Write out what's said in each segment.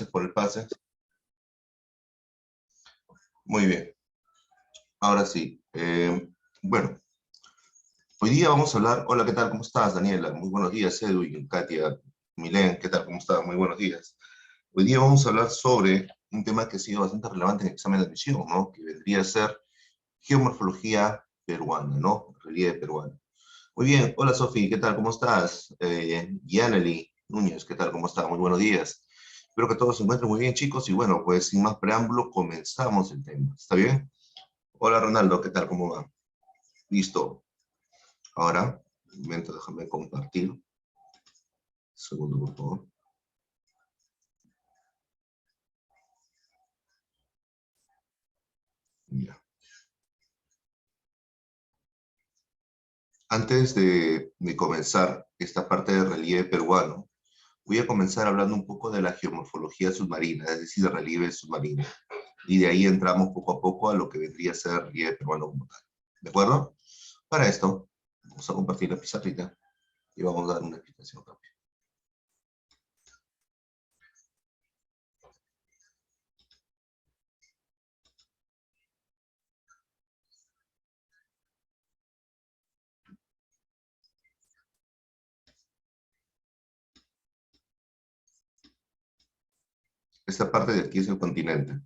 Gracias por el pase. Muy bien. Ahora sí. Bueno, hoy día vamos a hablar... Hola, ¿qué tal? ¿Cómo estás, Daniela? Muy buenos días, Edwin, Katia, Milén, ¿qué tal? ¿Cómo estás? Muy buenos días. Hoy día vamos a hablar sobre un tema que ha sido bastante relevante en el examen de admisión, ¿no? Que vendría a ser geomorfología peruana, ¿no? Relieve peruano. Muy bien. Hola, Sofi, ¿qué tal? ¿Cómo estás? Yaneli Núñez, ¿qué tal? ¿Cómo estás? Muy buenos días. Espero que todos se encuentren muy bien, chicos. Y bueno, pues sin más preámbulo, comenzamos el tema. ¿Está bien? Hola, Ronaldo, ¿qué tal? ¿Cómo va? Listo. Ahora, un momento, déjame compartir. Segundo, por favor. Ya. Antes de comenzar esta parte de relieve peruano, voy a comenzar hablando un poco de la geomorfología submarina, es decir, de relieve submarino. Y de ahí entramos poco a poco a lo que vendría a ser relieve peruano como tal. ¿De acuerdo? Para esto, vamos a compartir la pizarrita y vamos a dar una explicación rápida. Esta parte de aquí es el continente.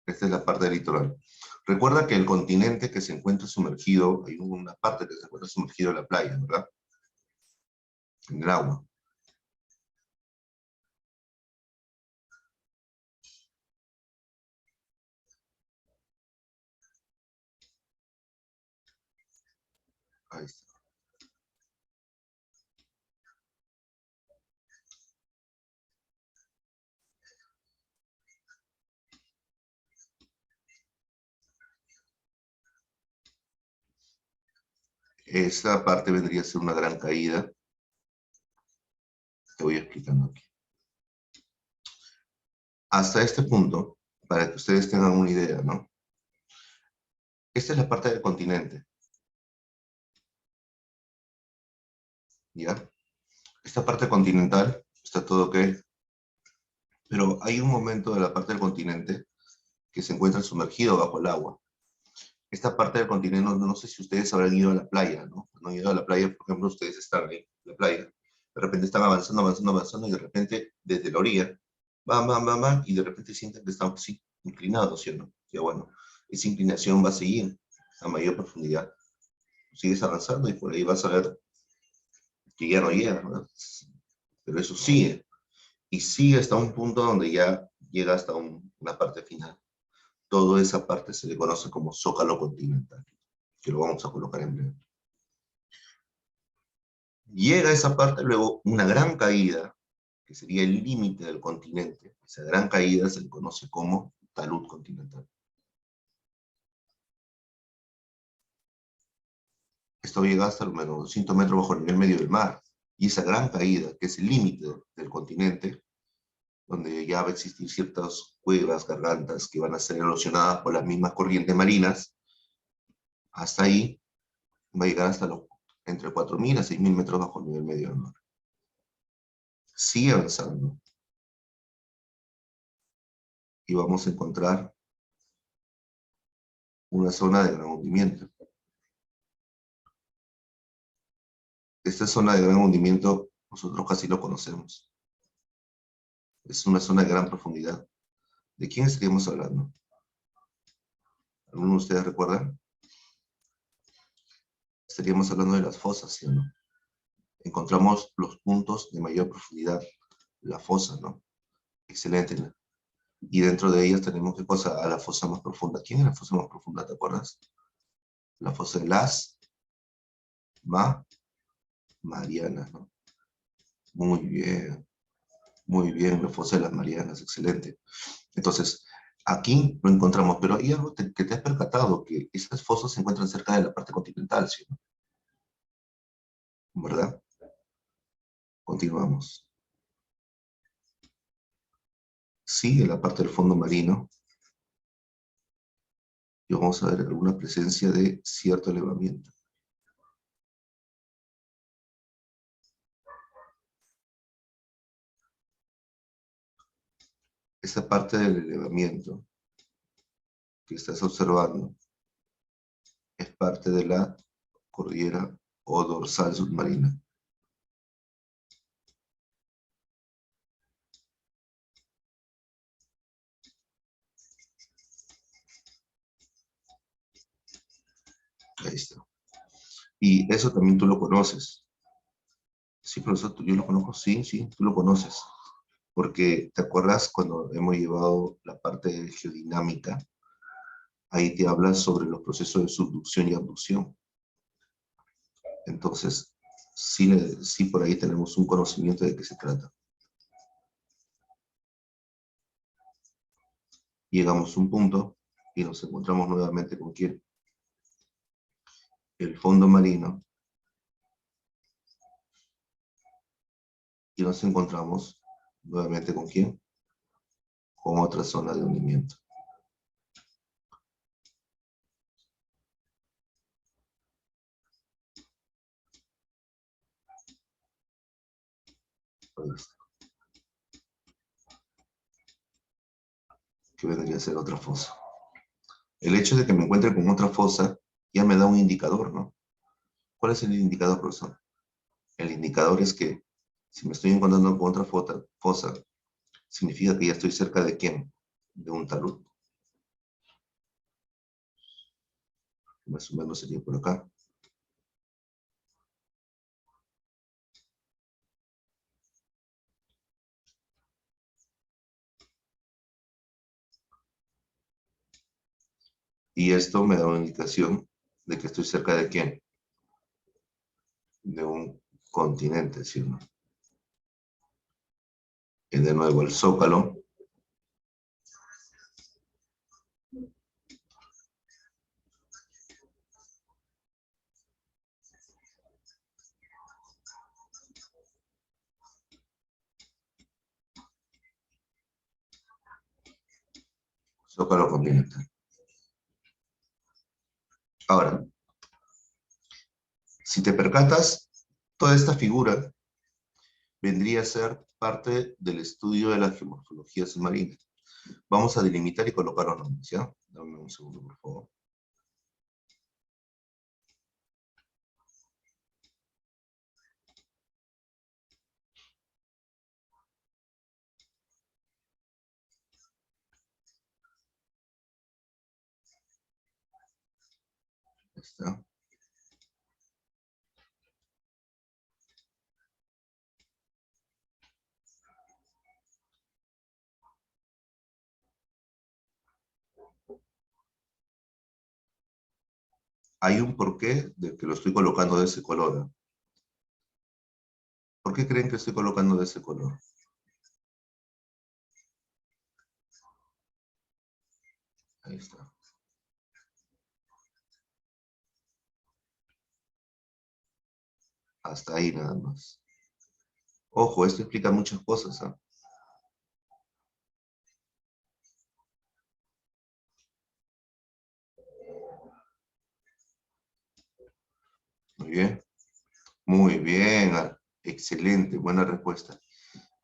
Esta es la parte del litoral. Recuerda que el continente que se encuentra sumergido, hay una parte que se encuentra sumergido en la playa, ¿verdad? En el agua. Ahí está. Esa parte vendría a ser una gran caída. Te voy explicando aquí. Hasta este punto, para que ustedes tengan una idea, ¿no? Esta es la parte del continente. ¿Ya? Esta parte continental está todo ok. Pero hay un momento de la parte del continente que se encuentra sumergido bajo el agua. Esta parte del continente, no sé si ustedes habrán ido a la playa, ¿no? Cuando han ido a la playa, por ejemplo, ustedes están ahí, en la playa, de repente están avanzando, avanzando, avanzando, y de repente, desde la orilla, van, y de repente sienten que están así, inclinados, ¿sí o no? Ya bueno, esa inclinación va a seguir a mayor profundidad. Sigues avanzando y por ahí vas a ver que ya no llega, ¿no? Pero eso sigue, y sigue hasta un punto donde ya llega hasta una parte final. Toda esa parte se le conoce como zócalo continental, que lo vamos a colocar en breve. Llega esa parte, luego una gran caída, que sería el límite del continente. Esa gran caída se le conoce como talud continental. Esto llega hasta menos 200 metros bajo el nivel medio del mar. Y esa gran caída, que es el límite del continente, donde ya va a existir ciertas cuevas, gargantas, que van a ser erosionadas por las mismas corrientes marinas, hasta ahí va a llegar hasta entre 4.000 a 6.000 metros bajo el nivel medio del mar. Sigue avanzando. Y vamos a encontrar una zona de gran hundimiento. Esta zona de gran hundimiento nosotros casi lo conocemos. Es una zona de gran profundidad. ¿De quién estaríamos hablando? ¿Alguno de ustedes recuerdan? Estaríamos hablando de las fosas, ¿sí o no? Encontramos los puntos de mayor profundidad. La fosa, ¿no? Excelente. Y dentro de ellas tenemos, ¿qué cosa? A la fosa más profunda. ¿Quién es la fosa más profunda, te acuerdas? La fosa de las Marianas, ¿no? Muy bien, la fosa de las Marianas, excelente. Entonces, aquí lo encontramos, pero hay algo que te has percatado, que esas fosas se encuentran cerca de la parte continental, ¿sí? ¿Verdad? Continuamos. Sigue la parte del fondo marino, y vamos a ver alguna presencia de cierto elevamiento. esta parte del elevamiento que estás observando es parte de la cordillera o dorsal submarina. Ahí está. Y eso también tú lo conoces. Sí, profesor, yo lo conozco, sí, sí, tú lo conoces. Porque, ¿te acuerdas cuando hemos llevado la parte de geodinámica? Ahí te habla sobre los procesos de subducción y abducción. Entonces, sí, sí por ahí tenemos un conocimiento de qué se trata. Llegamos a un punto y nos encontramos nuevamente con quién. El fondo marino. Y nos encontramos nuevamente con quién. Con otra zona de hundimiento. Ahí está. Que vendría a ser otra fosa. El hecho de que me encuentre con otra fosa ya me da un indicador, ¿no? ¿Cuál es el indicador, profesor? El indicador es que si me estoy encontrando con otra fosa, significa que ya estoy cerca de quién, de un talud. Más o menos sería por acá. Y esto me da una indicación de que estoy cerca de quién, de un continente, ¿sí o no? Y de nuevo el zócalo. Zócalo continental. Ahora, si te percatas, toda esta figura vendría a ser parte del estudio de la geomorfología submarina. Vamos a delimitar y colocar los nombres, ¿ya? Dame un segundo, por favor. Ahí está. Hay un porqué de que lo estoy colocando de ese color. ¿Por qué creen que estoy colocando de ese color? Ahí está. Hasta ahí nada más. Ojo, esto explica muchas cosas, ¿ah? Muy bien. Muy bien. Excelente. Buena respuesta.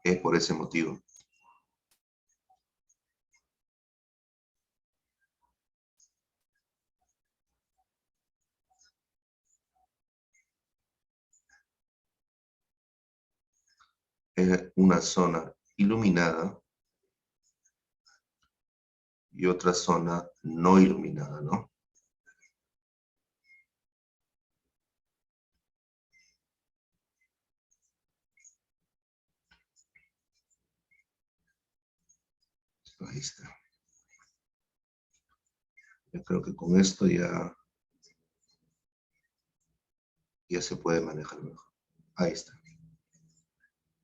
Es por ese motivo. Es una zona iluminada y otra zona no iluminada, ¿no? Ahí está. Yo creo que con esto ya se puede manejar mejor. Ahí está.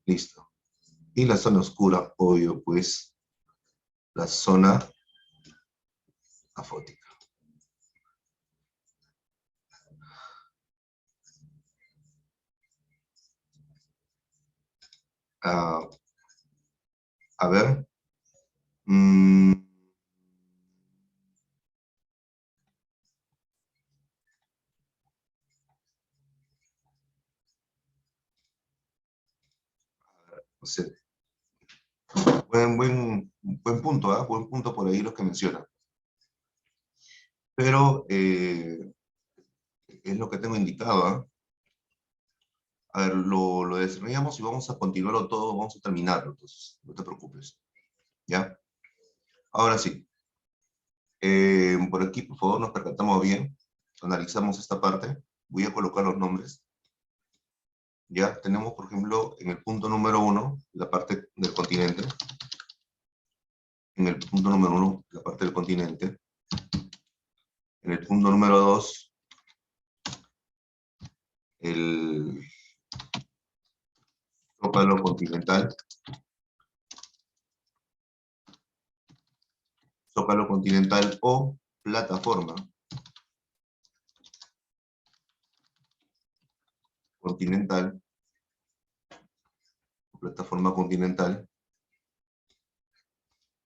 Listo. Y la zona oscura, obvio, pues, la zona afótica. Ah, a ver. Mm, no sé. Buen punto, ¿ah? Buen punto por ahí los que mencionan. Pero es lo que tengo indicado, ¿ah? A ver, lo desarrollamos y vamos a continuarlo todo, vamos a terminarlo, entonces, no te preocupes. ¿Ya? Ahora sí. Por aquí, por favor, nos percatamos bien. Analizamos esta parte. Voy a colocar los nombres. Ya tenemos, por ejemplo, en el punto número 1, la parte del continente. En el punto número 1, la parte del continente. En el punto número 2, el zócalo continental. Zócalo continental o plataforma continental. Plataforma continental.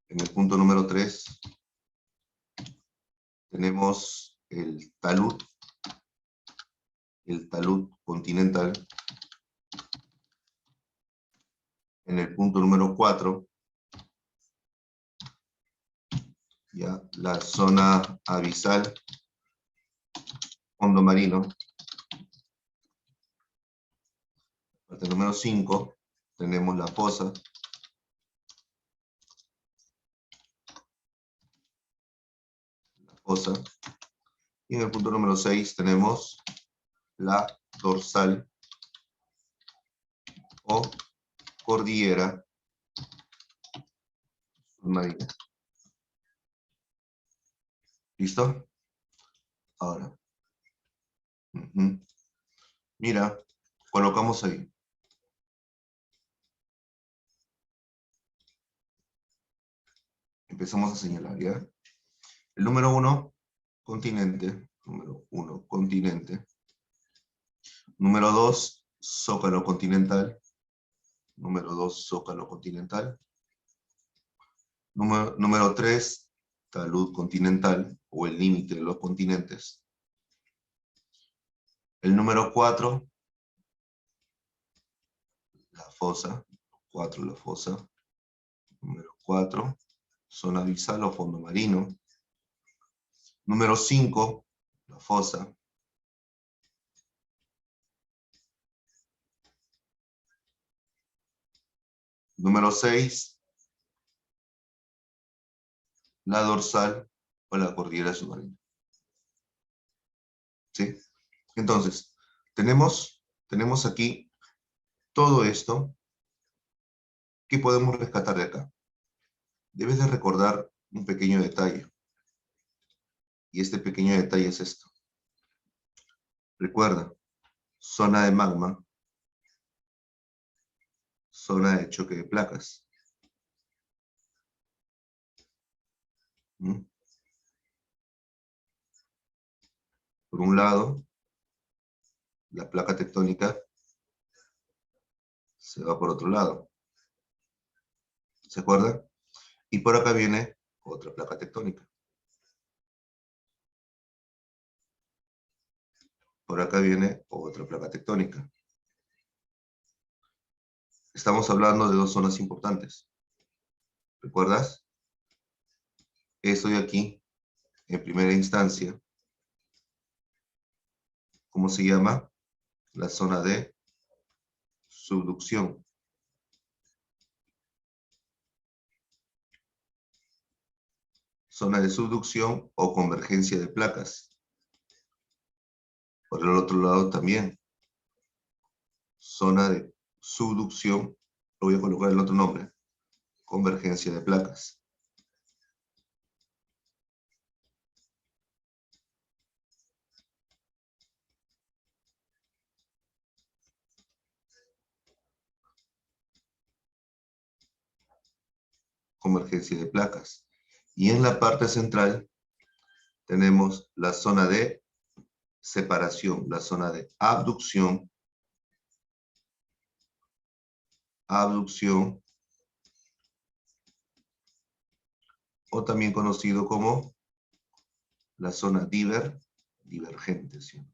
En el punto número 3 tenemos el talud continental. En el punto número 4, ya, la zona abisal, fondo marino. Parte número 5, tenemos la fosa. Y en el punto número 6 tenemos la dorsal o cordillera submarina. ¿Listo? Ahora. Mira, colocamos ahí. Empezamos a señalar, ¿ya? El número 1, continente. Número 1, continente. Número 2, zócalo continental. Número 2, zócalo continental. Número 3, talud continental, o el límite de los continentes. El número 4, la fosa. 4, la fosa. Número 4, zona abisal o fondo marino. Número 5, la fosa. Número 6, la dorsal o la cordillera submarina. ¿Sí? Entonces, tenemos aquí todo esto. ¿Qué podemos rescatar de acá? Debes de recordar un pequeño detalle. Y este pequeño detalle es esto. Recuerda, zona de magma, zona de choque de placas. Por un lado, la placa tectónica se va por otro lado. ¿Se acuerdan? Y por acá viene otra placa tectónica. Por acá viene otra placa tectónica. Estamos hablando de dos zonas importantes. ¿Recuerdas? Esto de aquí, en primera instancia, ¿cómo se llama? La zona de subducción. Zona de subducción o convergencia de placas. Por el otro lado también. Zona de subducción, lo voy a colocar el otro nombre, convergencia de placas. Convergencia de placas. Y en la parte central tenemos la zona de separación, la zona de abducción, o también conocido como la zona divergente. ¿Sí?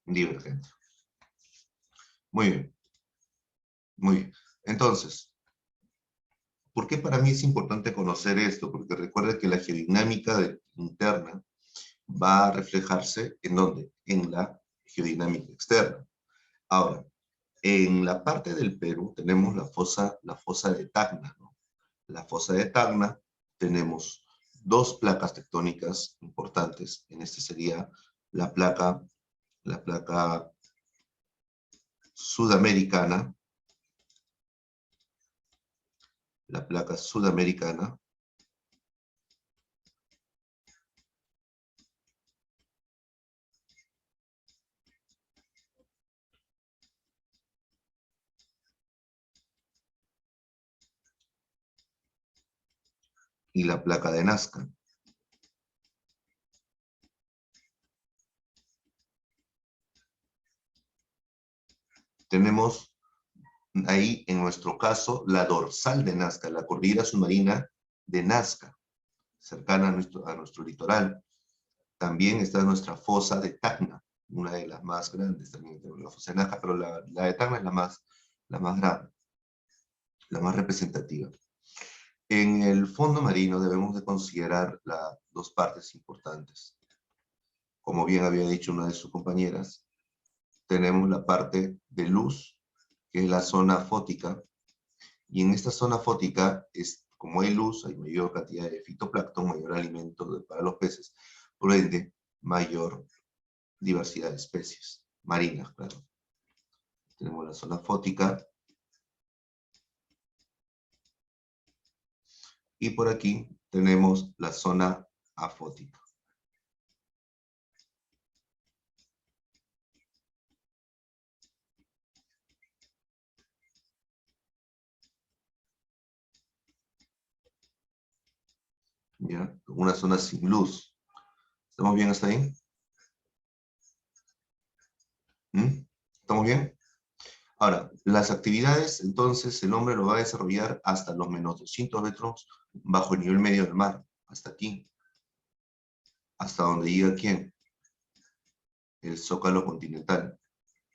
divergente. Muy bien, muy bien. Entonces, ¿por qué para mí es importante conocer esto? Porque recuerda que la geodinámica interna va a reflejarse ¿en dónde? En la geodinámica externa. Ahora, en la parte del Perú tenemos la fosa de Tacna, ¿no? La fosa de Tacna tenemos dos placas tectónicas importantes. En este sería la placa sudamericana, la placa sudamericana, y la placa de Nazca. Tenemos ahí, en nuestro caso, la dorsal de Nazca, la cordillera submarina de Nazca, cercana a nuestro litoral. También está nuestra fosa de Tacna, una de las más grandes también, la fosa de Nazca, pero la de Tacna es la más grande, la más representativa. En el fondo marino debemos de considerar las dos partes importantes. Como bien había dicho una de sus compañeras, tenemos la parte de luz, que es la zona fótica, y en esta zona fótica, como hay luz, hay mayor cantidad de fitoplancton, mayor alimento para los peces, por ende, mayor diversidad de especies marinas, claro. Tenemos la zona fótica, y por aquí tenemos la zona afótica. ¿Ya? Una zona sin luz. ¿Estamos bien hasta ahí? ¿Mm? ¿Estamos bien? Ahora, las actividades, entonces, el hombre lo va a desarrollar hasta los menos 200 metros bajo el nivel medio del mar, hasta aquí. ¿Hasta donde llega quién? El zócalo continental.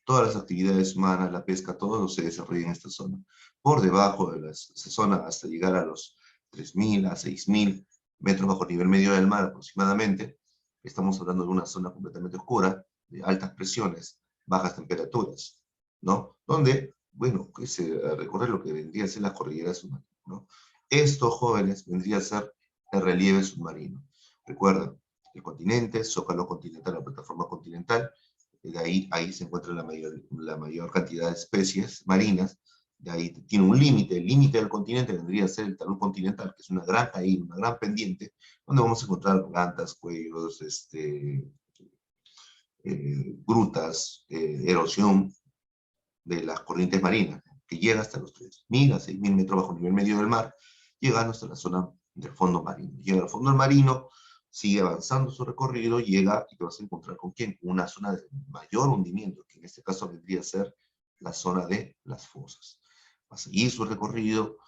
Todas las actividades humanas, la pesca, todo se desarrolla en esta zona. Por debajo de esa zona, hasta llegar a los 3.000 a 6.000 metros bajo el nivel medio del mar aproximadamente, estamos hablando de una zona completamente oscura, de altas presiones, bajas temperaturas, ¿no? Donde, bueno, que se recorre lo que vendría a ser la cordillera submarina, ¿no? Estos jóvenes vendría a ser el relieve submarino. Recuerda, el continente, zócalo continental, la plataforma continental, de ahí se encuentra la mayor cantidad de especies marinas, de ahí tiene un límite, el límite del continente vendría a ser el talud continental, que es una gran caída, una gran pendiente, donde vamos a encontrar plantas, cuellos, grutas, erosión de las corrientes marinas, que llega hasta los 3.000 a 6.000 metros bajo el nivel medio del mar, llegando hasta la zona del fondo marino. Llega al fondo marino, sigue avanzando su recorrido, llega y te vas a encontrar con quién, una zona de mayor hundimiento, que en este caso vendría a ser la zona de las fosas. Va a seguir su recorrido,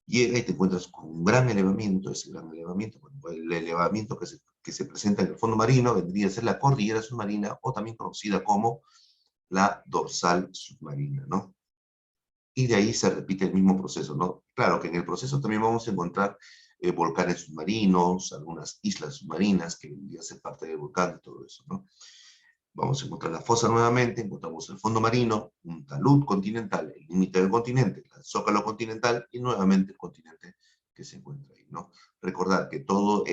llega y te encuentras con un gran elevamiento. Ese gran elevamiento, bueno, el elevamiento que se presenta en el fondo marino vendría a ser la cordillera submarina, o también conocida como la dorsal submarina, ¿no? Y de ahí se repite el mismo proceso, ¿no? Claro que en el proceso también vamos a encontrar volcanes submarinos, algunas islas submarinas que ya hacen parte del volcán y todo eso, ¿no? Vamos a encontrar la fosa nuevamente, encontramos el fondo marino, un talud continental, el límite del continente, el zócalo continental y nuevamente el continente que se encuentra ahí, ¿no? Recordar que todos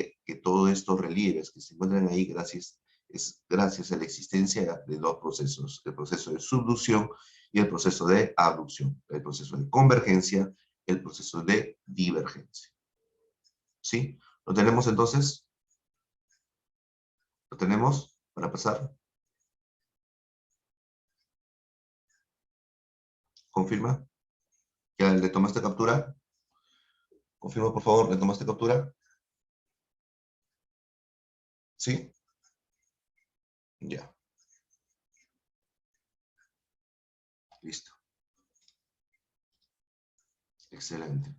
estos relieves que se encuentran ahí es gracias a la existencia de dos procesos, el proceso de subducción y el proceso de abducción, el proceso de convergencia, el proceso de divergencia. ¿Sí? ¿Lo tenemos entonces? ¿Lo tenemos para pasar? ¿Confirma? ¿Ya le tomaste captura? Confirma, por favor, ¿le tomaste captura? ¿Sí? Ya. Listo. Excelente.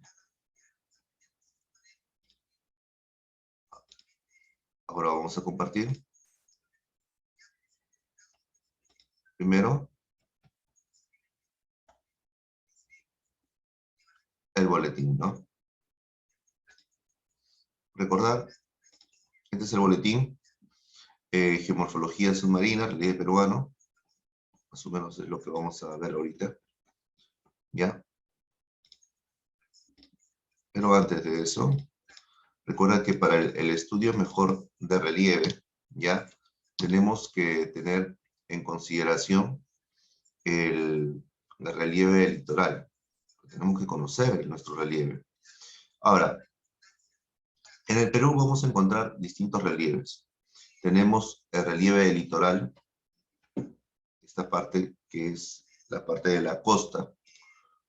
Ahora vamos a compartir. Primero, el boletín, ¿no? Recordar, este es el boletín, geomorfología submarina, relieve peruano, más o menos es lo que vamos a ver ahorita, ¿ya? Pero antes de eso, recuerda que para el estudio mejor de relieve, ¿ya? Tenemos que tener en consideración el relieve litoral. Tenemos que conocer nuestro relieve. Ahora, en el Perú vamos a encontrar distintos relieves. Tenemos el relieve litoral, esta parte que es la parte de la costa.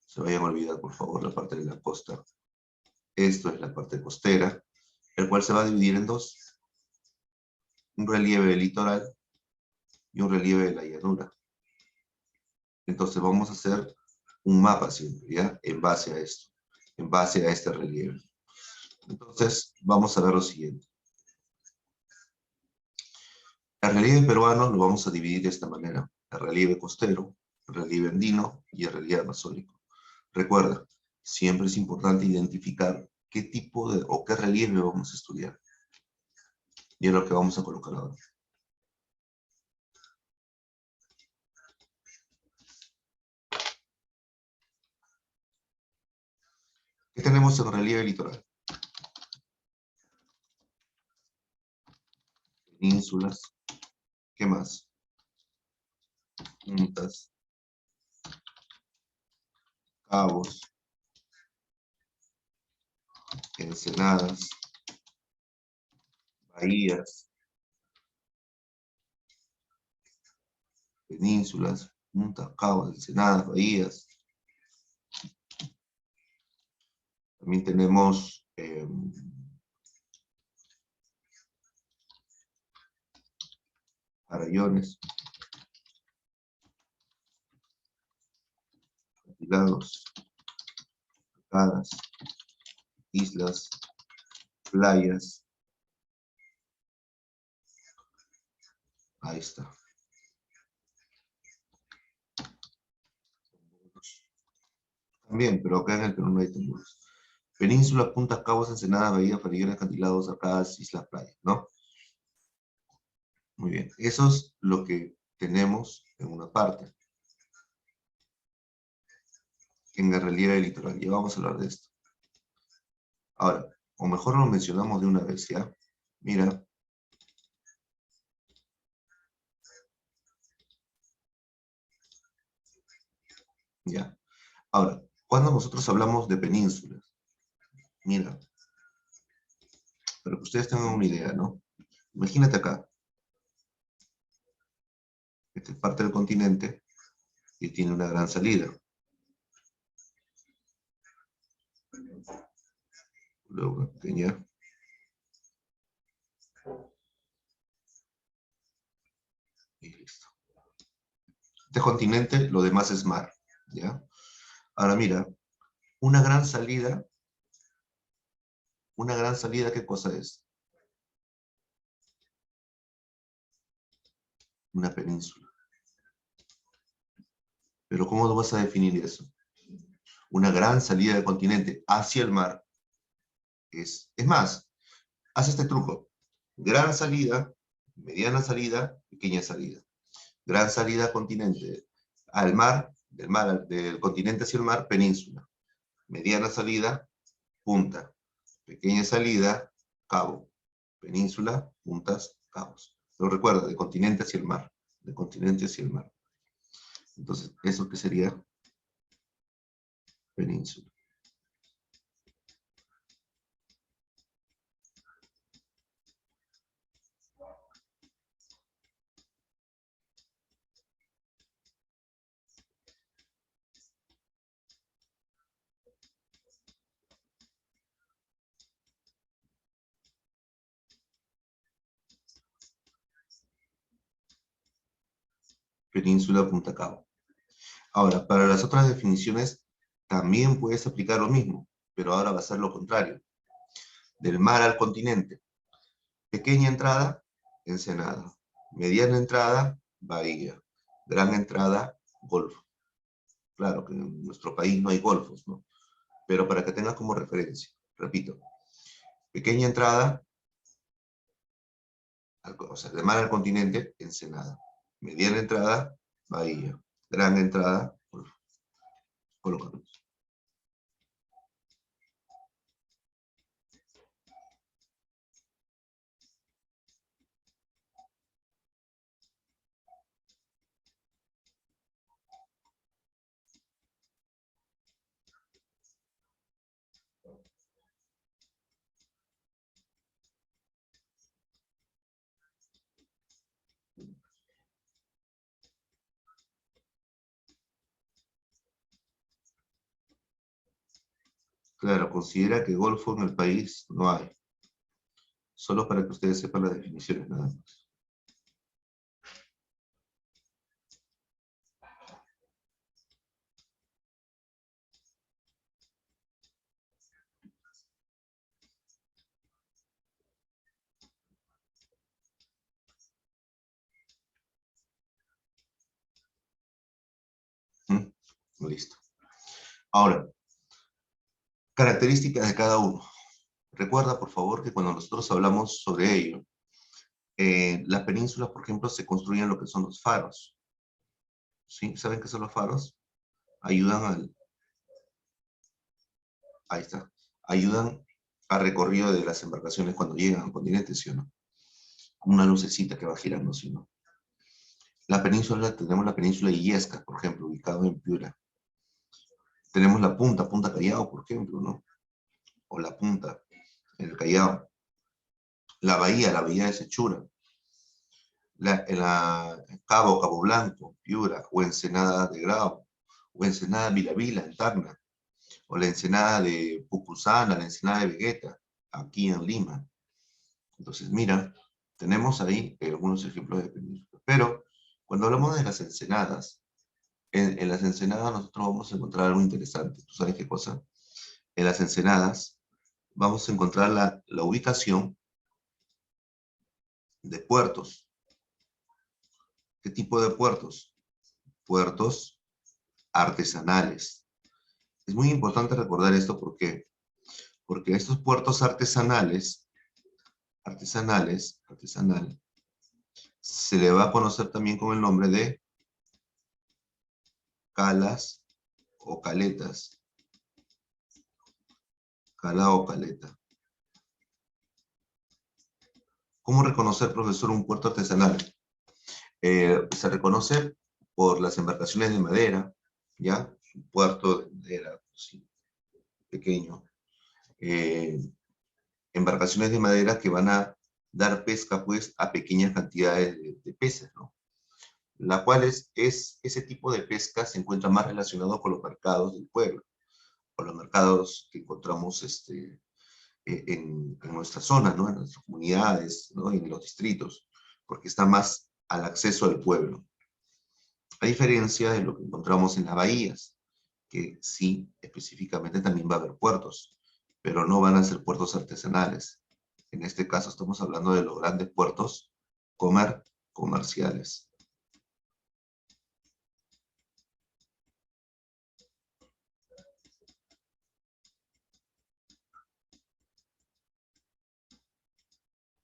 Se vayan a olvidar, por favor, la parte de la costa. Esto es la parte costera, el cual se va a dividir en dos. Un relieve litoral y un relieve de la llanura. Entonces vamos a hacer un mapa siempre, ¿ya? En base a esto, en base a este relieve. Entonces vamos a ver lo siguiente. El relieve peruano lo vamos a dividir de esta manera. El relieve costero, el relieve andino y el relieve amazónico. Recuerda, siempre es importante identificar qué tipo de o qué relieve vamos a estudiar. Y es lo que vamos a colocar ahora. ¿Qué tenemos en relieve litoral? Penínsulas. ¿Qué más? Puntas. Cabos. Ensenadas. Bahías. Penínsulas. Puntas, cabos, ensenadas, bahías. También tenemos farallones, acantilados, cascadas, islas, playas. Ahí está. También, pero acá en el Perú no hay temores. Península, puntas, cabos, ensenadas, bahías, farallones, acantilados, arcadas, islas, playas, ¿no? Muy bien. Eso es lo que tenemos en una parte. En el relieve litoral. Ya vamos a hablar de esto. Ahora, o mejor lo mencionamos de una vez, ¿ya? Mira. Ya. Ahora, cuando nosotros hablamos de penínsulas, mira, para que ustedes tengan una idea, ¿no? Imagínate acá. Esta es parte del continente y tiene una gran salida. Luego una pequeña. Y listo. Este continente, lo demás es mar, ¿ya? Ahora mira, una gran salida, ¿qué cosa es? Una península. Pero ¿cómo vas a definir eso? Una gran salida del continente hacia el mar. Es más, haz este truco. Gran salida, mediana salida, pequeña salida. Gran salida continente al mar, del continente hacia el mar, península. Mediana salida, punta. Pequeña salida, cabo. Península, puntas, cabos. Pero recuerda, de continente hacia el mar. De continente hacia el mar. Entonces, ¿eso qué sería? Península. Península, punta, cabo. Ahora, para las otras definiciones, también puedes aplicar lo mismo, pero ahora va a ser lo contrario. Del mar al continente. Pequeña entrada, ensenada. Mediana entrada, bahía. Gran entrada, golfo. Claro que en nuestro país no hay golfos, ¿no? Pero para que tengas como referencia, repito, pequeña entrada, o sea, de mar al continente, Ensenada. Mediana entrada, Bahía. Gran entrada, golfo. Colócalo. Claro, considera que golfo en el país no hay. Solo para que ustedes sepan las definiciones nada más. ¿Mm? Listo. Ahora, características de cada uno. Recuerda, por favor, que cuando nosotros hablamos sobre ello, las penínsulas, por ejemplo, se construyen lo que son los faros. ¿Sí? ¿Saben qué son los faros? Ayudan ahí está, ayudan al recorrido de las embarcaciones cuando llegan al continente, ¿sí o no? Una lucecita que va girando, ¿sí o no? La península, tenemos la península de Illescas, por ejemplo, ubicado en Piura. Tenemos la punta, Punta Callao, por ejemplo, ¿no? O la punta, en el Callao. La bahía de Sechura. Cabo Blanco, Piura, o Ensenada de Grau, o Ensenada Vila Vila, en Tacna, o la Ensenada de Pucusana, la Ensenada de Vegueta, aquí en Lima. Entonces, mira, tenemos ahí algunos ejemplos de penínsulas. Pero cuando hablamos de las ensenadas, en las ensenadas nosotros vamos a encontrar algo interesante. ¿Tú sabes qué cosa? En las ensenadas vamos a encontrar la ubicación de puertos. ¿Qué tipo de puertos? Puertos artesanales. Es muy importante recordar esto porque estos puertos artesanal, se le va a conocer también con el nombre de calas o caletas. Cala o caleta. ¿Cómo reconocer, profesor, un puerto artesanal? Se reconoce por las embarcaciones de madera, ¿ya? Un puerto de madera, sí, pequeño. Embarcaciones de madera que van a dar pesca, pues, a pequeñas cantidades de peces, ¿no? La cual ese tipo de pesca se encuentra más relacionado con los mercados del pueblo, con los mercados que encontramos en nuestra zona, ¿no? En nuestras comunidades, ¿no? En los distritos, porque está más al acceso del pueblo. A diferencia de lo que encontramos en las bahías, que sí, específicamente también va a haber puertos, pero no van a ser puertos artesanales. En este caso estamos hablando de los grandes puertos comerciales.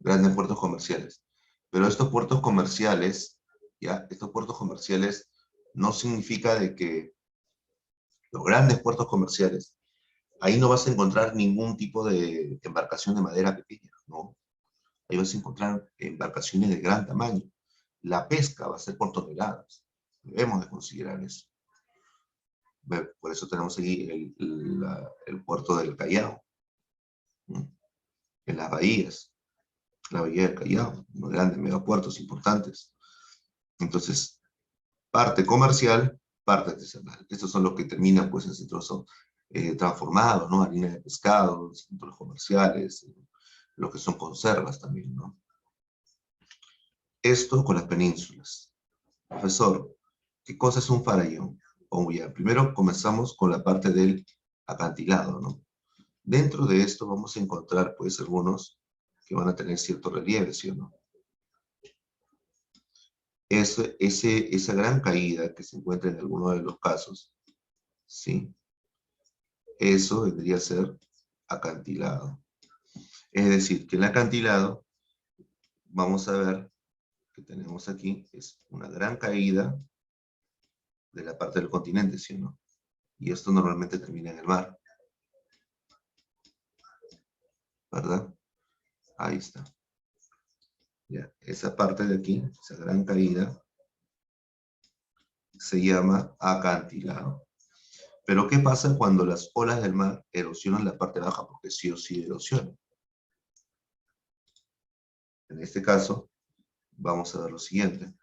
Grandes puertos comerciales. Pero estos puertos comerciales, ¿ya? Estos puertos comerciales no significa de que los grandes puertos comerciales, ahí no vas a encontrar ningún tipo de embarcación de madera pequeña, ¿no? Ahí vas a encontrar embarcaciones de gran tamaño. La pesca va a ser por toneladas. Debemos de considerar eso. Por eso tenemos aquí el puerto del Callao, ¿no? En las bahías, la bahía del Callao, unos grandes megapuertos importantes. Entonces, parte comercial, parte artesanal. Estos son los que terminan pues en centros transformados, ¿no? Harina de pescado, centros comerciales, lo que son conservas también, ¿no? Esto con las penínsulas. Profesor, ¿qué cosa es un farallón? O ya, primero comenzamos con la parte del acantilado, ¿no? Dentro de esto vamos a encontrar pues algunos que van a tener cierto relieve, ¿sí o no? esa gran caída que se encuentra en alguno de los casos, ¿sí? Eso vendría a ser acantilado. Es decir, que el acantilado, vamos a ver que tenemos aquí, es una gran caída de la parte del continente, ¿sí o no? Y esto normalmente termina en el mar, ¿verdad? Ahí está. Ya, esa parte de aquí, esa gran caída, se llama acantilado. Pero ¿qué pasa cuando las olas del mar erosionan la parte baja? Porque sí o sí erosionan. En este caso, vamos a ver lo siguiente.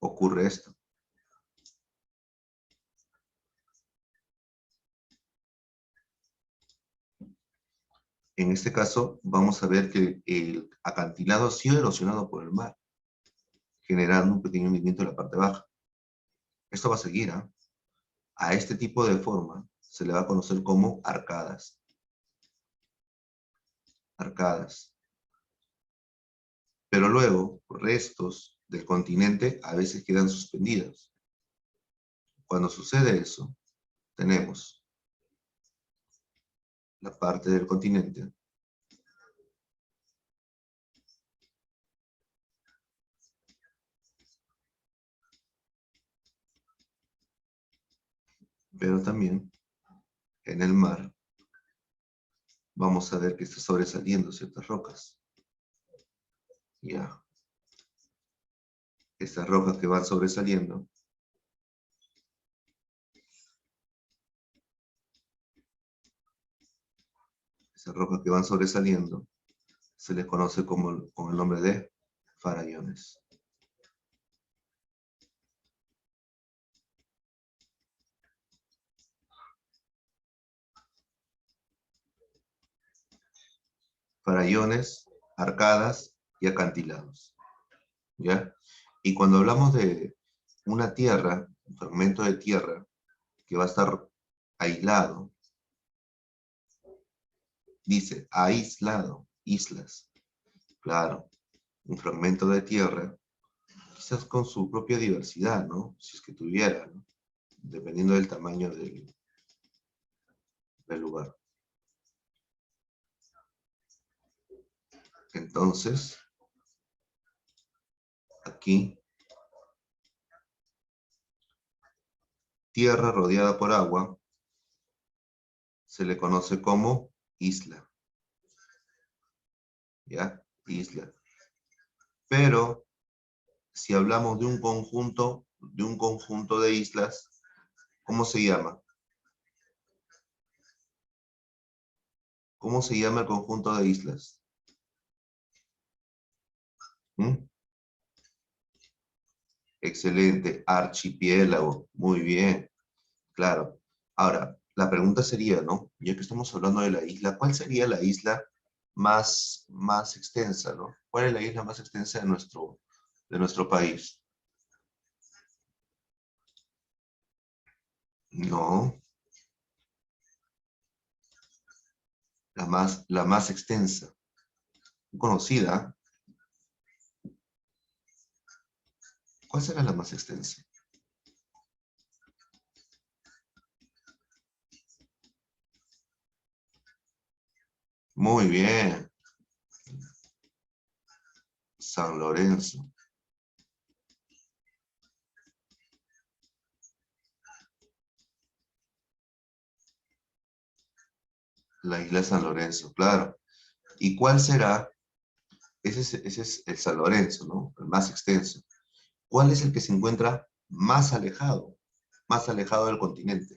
Ocurre esto. En este caso, vamos a ver que el acantilado ha sido erosionado por el mar, generando un pequeño hundimiento en la parte baja. Esto va a seguir, ¿eh? A este tipo de forma se le va a conocer como arcadas. Arcadas. Pero luego, restos del continente a veces quedan suspendidos. Cuando sucede eso, tenemos la parte del continente pero también en el mar vamos a ver que está sobresaliendo ciertas rocas. Ya, estas rocas que van sobresaliendo, esas rocas que van sobresaliendo, se les conoce con el nombre de farallones. Farallones, arcadas y acantilados. ¿Ya? Y cuando hablamos de una tierra, un fragmento de tierra que va a estar aislado, dice aislado, islas. Claro, un fragmento de tierra, quizás con su propia diversidad, ¿no? Si es que tuviera, ¿no? Dependiendo del tamaño del lugar. Entonces, aquí, tierra rodeada por agua, se le conoce como isla. ¿Ya? Isla. Pero, si hablamos de un conjunto de islas, ¿cómo se llama? ¿Cómo se llama el conjunto de islas? ¿Mm? Excelente, archipiélago, muy bien, claro. Ahora, la pregunta sería, ¿no? Ya que estamos hablando de la isla, ¿cuál sería la isla más extensa, ¿no? ¿Cuál es la isla más extensa de nuestro país? No, la más extensa, conocida. ¿Cuál será la más extensa? Muy bien, San Lorenzo, la isla San Lorenzo, claro. ¿Y cuál será? Ese es el San Lorenzo, ¿no? El más extenso. ¿Cuál es el que se encuentra más alejado del continente,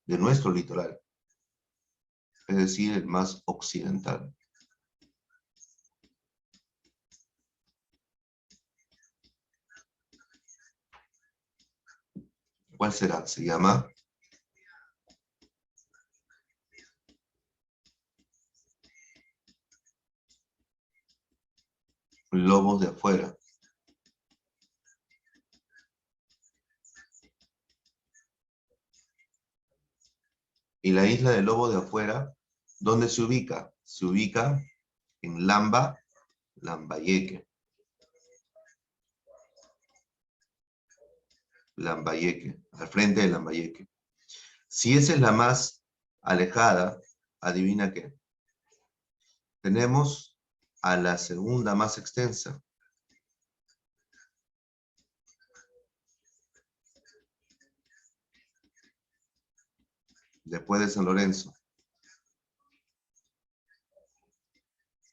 de nuestro litoral? Es decir, el más occidental. ¿Cuál será? Se llama Lobos de Afuera. Y la isla de Lobos de Afuera, ¿dónde se ubica? Se ubica en Lamba, Lambayeque. Lambayeque, al frente de Lambayeque. Si esa es la más alejada, adivina qué. Tenemos a la segunda más extensa. Después de San Lorenzo.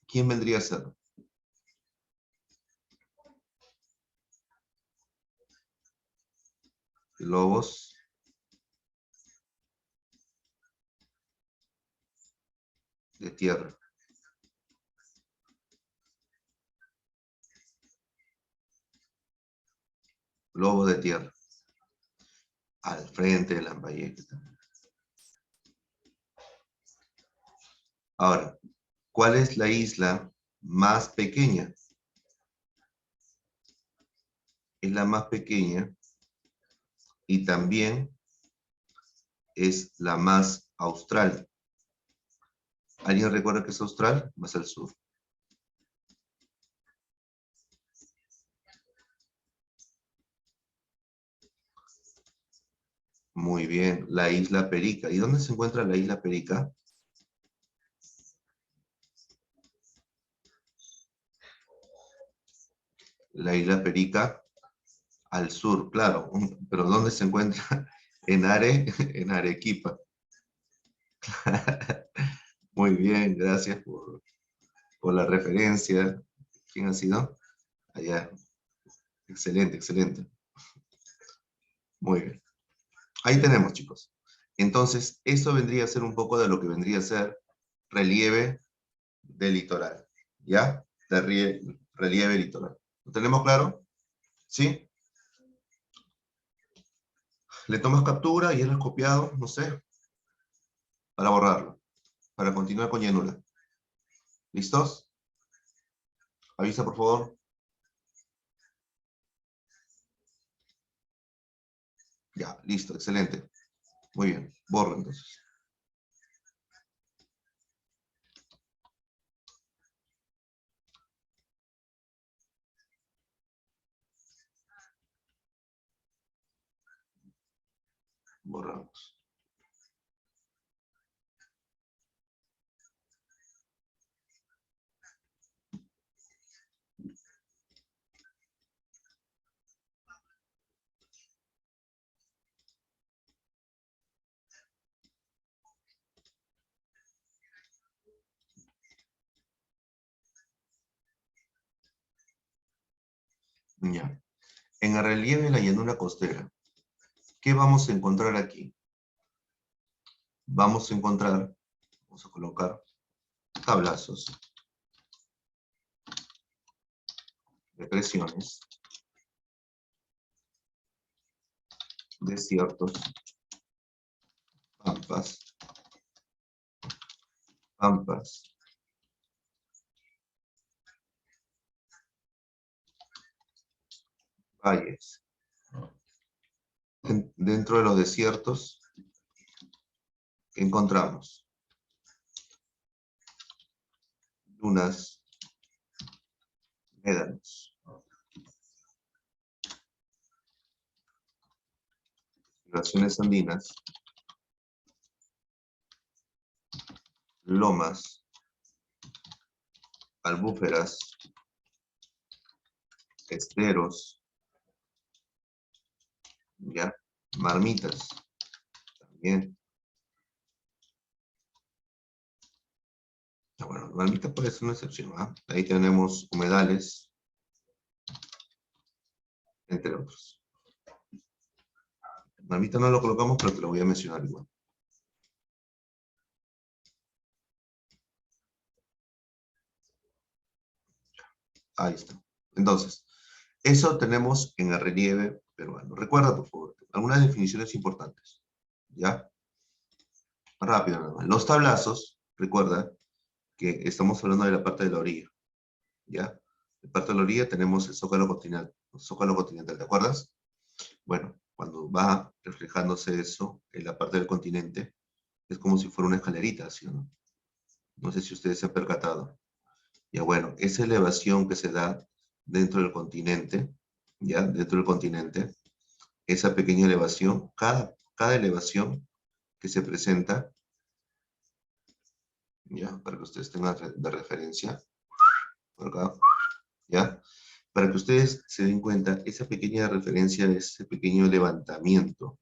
¿Quién vendría a ser? Lobos de Tierra. Lobos de Tierra. Al frente de Lambayeque también. Ahora, ¿cuál es la isla más pequeña? Es la más pequeña y también es la más austral. ¿Alguien recuerda que es austral? Más al sur. Muy bien, la isla Perica. ¿Y dónde se encuentra la isla Perica? La isla Perica al sur, claro. Pero ¿dónde se encuentra? En Arequipa. Muy bien, gracias por la referencia. ¿Quién ha sido? Allá. Excelente, excelente. Muy bien. Ahí tenemos, chicos. Entonces, eso vendría a ser un poco de lo que vendría a ser relieve del litoral. ¿Ya? Relieve litoral. ¿Lo tenemos claro? ¿Sí? Le tomas captura y es copiado, no sé, para borrarlo, para continuar con llenura. ¿Listos? Avisa, por favor. Ya, listo, excelente. Muy bien, borro entonces. Borramos. Ya. En el relieve de la llanura costera, ¿qué vamos a encontrar aquí? Vamos a encontrar, vamos a colocar tablazos, depresiones, desiertos, pampas, pampas, valles. Dentro de los desiertos, ¿qué encontramos? Dunas, médanos, elevaciones andinas, lomas, albúferas, esteros, ¿ya? Marmitas, también. Bueno, marmita puede ser una excepción, ¿ah? Ahí tenemos humedales, entre otros. Marmita no lo colocamos, pero te lo voy a mencionar igual. Ahí está. Entonces, eso tenemos en el relieve peruano. Recuerda, por favor, algunas definiciones importantes. ¿Ya? Rápido nada más. Los tablazos, recuerda que estamos hablando de la parte de la orilla. ¿Ya? En parte de la orilla tenemos el zócalo continental, ¿te acuerdas? Bueno, cuando va reflejándose eso en la parte del continente, es como si fuera una escalerita, ¿sí o no? No sé si ustedes se han percatado. Ya bueno, esa elevación que se da dentro del continente, ya, dentro del continente, esa pequeña elevación, cada elevación que se presenta, ya, para que ustedes tengan de referencia, por acá, ya, para que ustedes se den cuenta, esa pequeña referencia, ese pequeño levantamiento,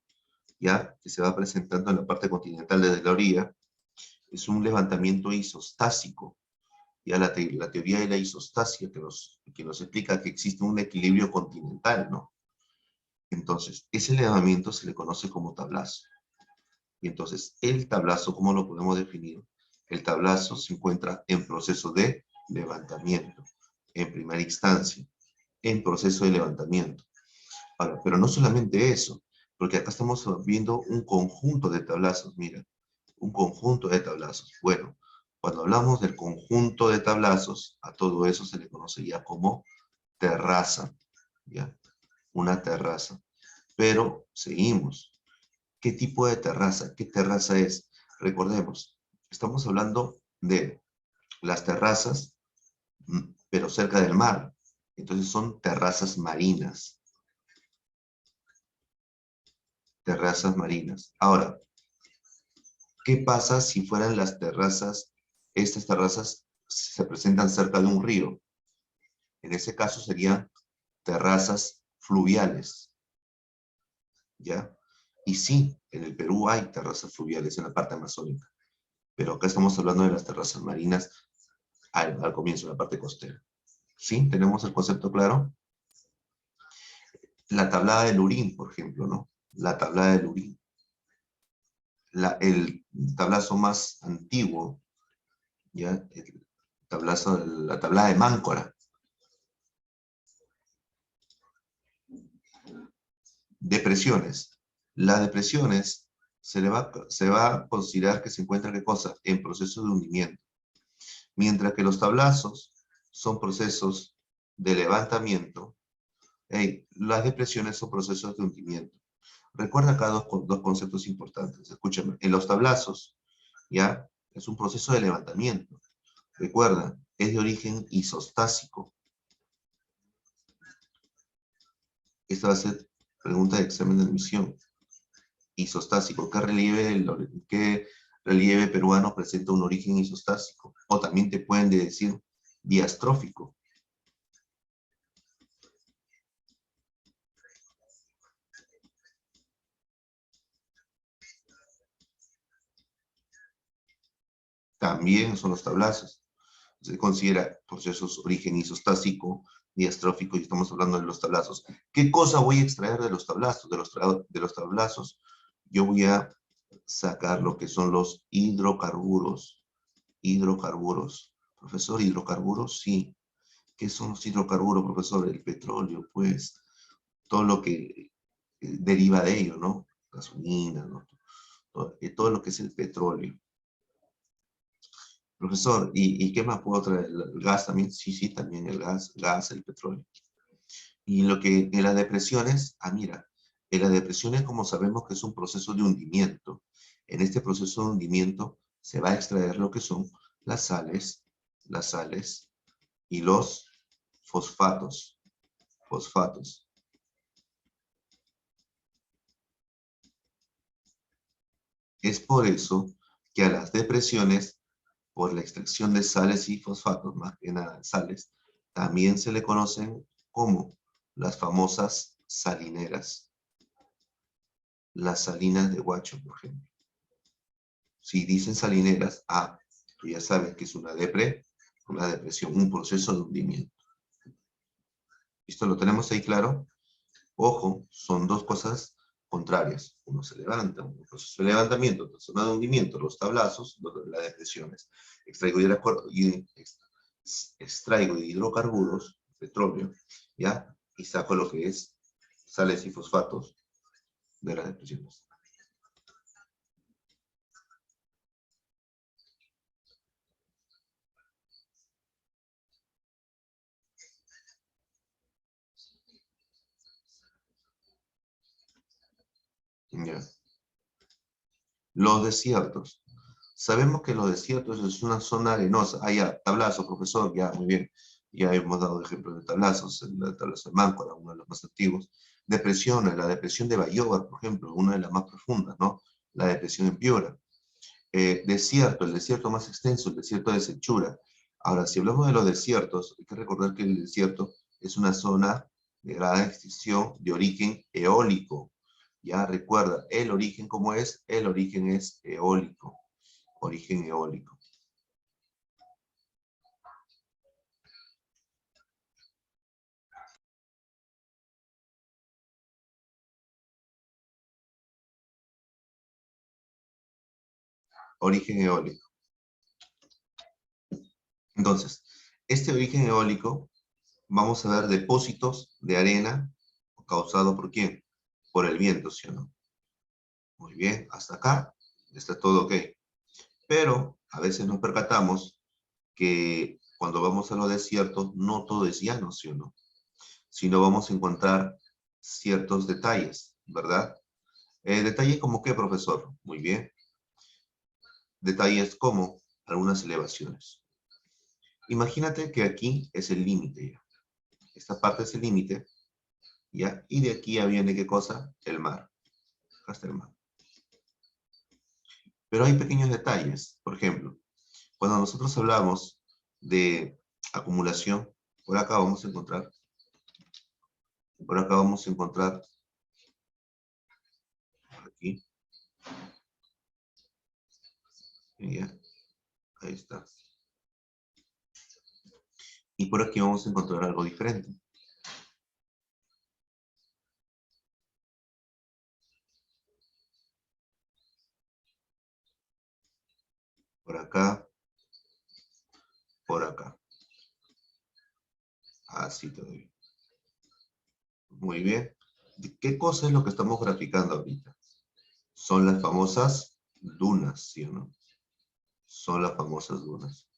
ya, que se va presentando en la parte continental desde la orilla, es un levantamiento isostásico. Ya la teoría de la isostasia que nos explica que existe un equilibrio continental, ¿no? Entonces, ese elevamiento se le conoce como tablazo. Y entonces, el tablazo, ¿cómo lo podemos definir? El tablazo se encuentra en proceso de levantamiento, en primera instancia, en proceso de levantamiento. Ahora, pero no solamente eso, porque acá estamos viendo un conjunto de tablazos, mira, un conjunto de tablazos. Bueno, cuando hablamos del conjunto de tablazos, a todo eso se le conoce ya como terraza, ¿ya? Una terraza. Pero seguimos. ¿Qué tipo de terraza? ¿Qué terraza es? Recordemos, estamos hablando de las terrazas, pero cerca del mar. Entonces son terrazas marinas. Terrazas marinas. Ahora, ¿qué pasa si fueran las terrazas, estas terrazas se presentan cerca de un río? En ese caso serían terrazas fluviales, ¿ya? Y sí, en el Perú hay terrazas fluviales en la parte amazónica, pero acá estamos hablando de las terrazas marinas al comienzo, en la parte costera. ¿Sí? ¿Tenemos el concepto claro? La tablada del Lurín, por ejemplo, ¿no? La tablada del Lurín. El tablazo más antiguo, ¿ya? El tablazo, la tablada de Máncora. Depresiones. Las depresiones se va a considerar que se encuentran, ¿qué cosa? En proceso de hundimiento. Mientras que los tablazos son procesos de levantamiento, las depresiones son procesos de hundimiento. Recuerda acá dos conceptos importantes. Escúchame, en los tablazos, ¿ya? Es un proceso de levantamiento. Recuerda, es de origen isostásico. Esta va a ser pregunta de examen de admisión. Isostásico. ¿Qué relieve peruano presenta un origen isostásico? O también te pueden decir diastrófico. También son los tablazos. Se considera procesos origen isostásico, diastrófico, y estamos hablando de los tablazos. ¿Qué cosa voy a extraer de los tablazos? De los tablazos, yo voy a sacar lo que son los hidrocarburos. Hidrocarburos. Profesor, ¿hidrocarburos? Sí. ¿Qué son los hidrocarburos, profesor? El petróleo, pues. Todo lo que deriva de ello, ¿no? Gasolina, ¿no? Todo lo que es el petróleo. Profesor, ¿y qué más puedo traer? ¿El gas también? Sí, sí, también el gas, el petróleo. Y lo que en las depresiones, mira, en las depresiones, como sabemos que es un proceso de hundimiento, en este proceso de hundimiento se va a extraer lo que son las sales y los fosfatos, fosfatos. Es por eso que a las depresiones, por la extracción de sales y fosfatos, más que nada sales, también se le conocen como las famosas salineras. Las salinas de Huacho, por ejemplo. Si dicen salineras, tú ya sabes que es una depresión, un proceso de hundimiento. ¿Listo? ¿Lo tenemos ahí claro? Ojo, son dos cosas contrarias. Uno se levanta, un proceso de levantamiento, otra zona de hundimiento, los tablazos, las depresiones. Extraigo hidrocarburos, petróleo, ¿ya? Y saco lo que es sales y fosfatos de las depresiones. ¿Ya? Los desiertos. Sabemos que los desiertos es una zona arenosa. Ah, ya, tablazo, profesor, ya, muy bien. Ya hemos dado ejemplos de tablazos, el tablazo de Máncora, uno de los más antiguos. Depresiones, la depresión de Bayóvar, por ejemplo, una de las más profundas, ¿no? La depresión en Piura. Desierto, el desierto más extenso, el desierto de Sechura. Ahora, si hablamos de los desiertos, hay que recordar que el desierto es una zona de gran extinción de origen eólico. Ya recuerda, el origen, ¿cómo es? El origen es eólico. Origen eólico. Origen eólico. Entonces, este origen eólico, vamos a ver depósitos de arena causado por quién? Por el viento, ¿sí o no? Muy bien, hasta acá está todo ok. Pero a veces nos percatamos que cuando vamos a los desiertos, no todo es llano, ¿sí o no? Sino vamos a encontrar ciertos detalles, ¿verdad? ¿Detalles como qué, profesor? Muy bien. Detalles como algunas elevaciones. Imagínate que aquí es el límite ya. Esta parte es el límite, ¿ya? Y de aquí ya viene, ¿qué cosa? El mar. Acá está el mar. Pero hay pequeños detalles. Por ejemplo, cuando nosotros hablamos de acumulación, por acá vamos a encontrar, aquí, ¿ya? Ahí está. Y por aquí vamos a encontrar algo diferente. Por acá, por acá. Así todavía. Muy bien. ¿Qué cosa es lo que estamos graficando ahorita? Son las famosas dunas, ¿sí o no? Son las famosas dunas.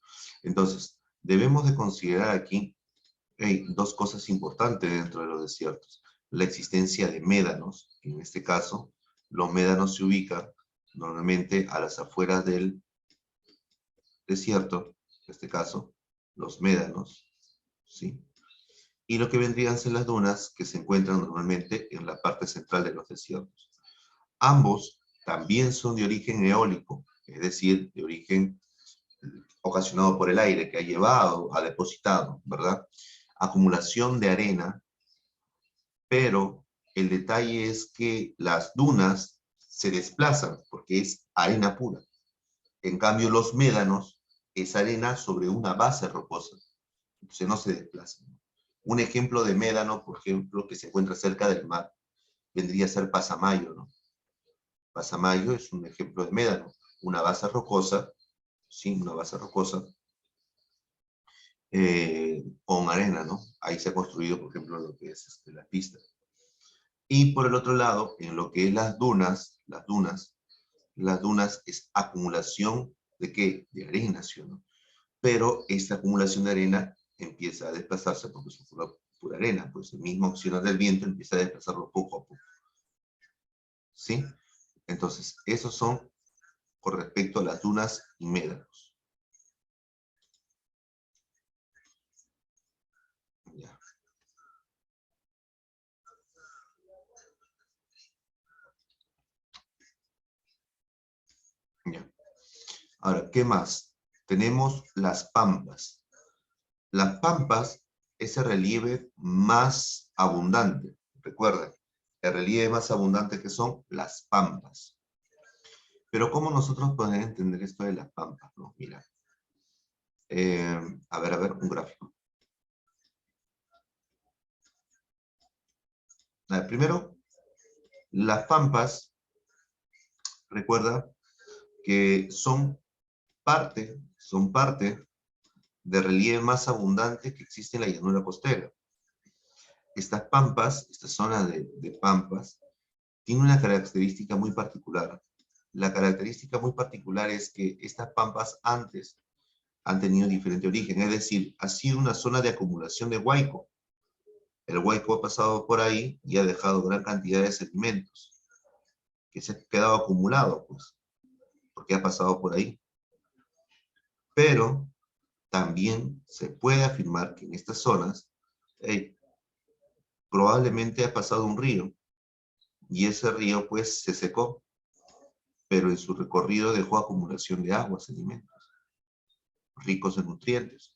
Entonces, debemos de considerar aquí dos cosas importantes dentro de los desiertos. La existencia de médanos, en este caso, los médanos se ubican normalmente a las afueras del desierto, en este caso, los médanos, ¿sí? Y lo que vendrían a ser las dunas, que se encuentran normalmente en la parte central de los desiertos. Ambos también son de origen eólico, es decir, de origen ocasionado por el aire que ha llevado, ha depositado, ¿verdad? Acumulación de arena, pero el detalle es que las dunas se desplazan porque es arena pura. En cambio, los médanos es arena sobre una base rocosa, entonces no se desplazan. Un ejemplo de médano, por ejemplo, que se encuentra cerca del mar, vendría a ser Pasamayo, ¿no? Pasamayo es un ejemplo de médano, una base rocosa, sí, una base rocosa, con arena, ¿no? Ahí se ha construido, por ejemplo, lo que es la pista. Y por el otro lado, en lo que es las dunas es acumulación de qué? De arena, ¿sí o no? Pero esta acumulación de arena empieza a desplazarse porque es pura arena, pues el mismo accionar del viento empieza a desplazarlo poco a poco, ¿sí? Entonces, esos son con respecto a las dunas y médanos. Ya, ya. Ahora, ¿qué más? Tenemos las pampas. Las pampas es el relieve más abundante. Recuerden, el relieve más abundante que son las pampas. Pero ¿cómo nosotros podemos entender esto de las pampas? No, mira. A ver, un gráfico. A ver, primero, las pampas, recuerda que son parte del relieve más abundante que existe en la llanura costera. Estas pampas, esta zona de pampas, tiene una característica muy particular. La característica muy particular es que estas pampas antes han tenido diferente origen, es decir, ha sido una zona de acumulación de huaico. El huaico ha pasado por ahí y ha dejado gran cantidad de sedimentos que se han quedado acumulados, pues, porque ha pasado por ahí. Pero también se puede afirmar que en estas zonas probablemente ha pasado un río, y ese río pues se secó, pero en su recorrido dejó acumulación de agua, sedimentos, ricos en nutrientes.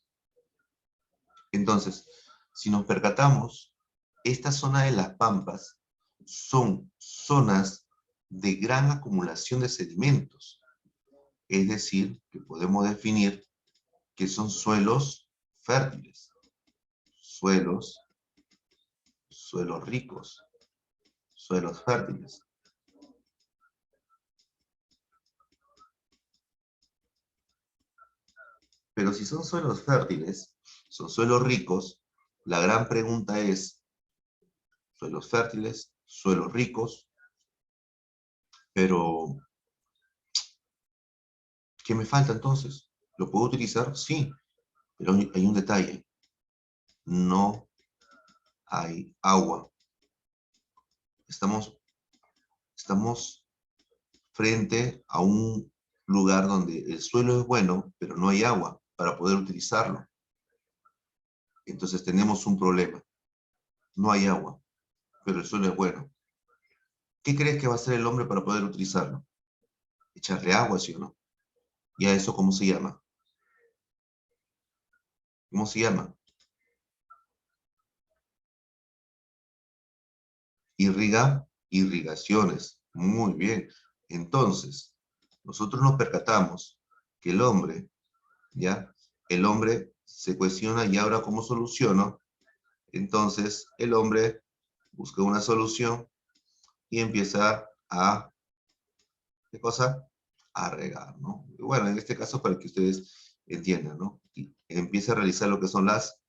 Entonces, si nos percatamos, esta zona de las pampas son zonas de gran acumulación de sedimentos. Es decir, que podemos definir que son suelos fértiles, suelos ricos, suelos fértiles. Pero si son suelos fértiles, son suelos ricos, la gran pregunta es, suelos fértiles, suelos ricos, pero ¿qué me falta entonces? ¿Lo puedo utilizar? Sí, pero hay un detalle. No hay agua. Estamos frente a un lugar donde el suelo es bueno, pero no hay agua para poder utilizarlo. Entonces tenemos un problema. No hay agua, pero el suelo es bueno. ¿Qué crees que va a hacer el hombre para poder utilizarlo? Echarle agua, ¿sí o no? ¿Y a eso cómo se llama? ¿Cómo se llama? Irrigaciones. Muy bien. Entonces, nosotros nos percatamos que el hombre, ¿ya? El hombre se cuestiona, ¿y ahora cómo soluciono? Entonces, el hombre busca una solución y empieza a, ¿qué cosa? A regar, ¿no? Bueno, en este caso para que ustedes entiendan, ¿no? Y empieza a realizar lo que son las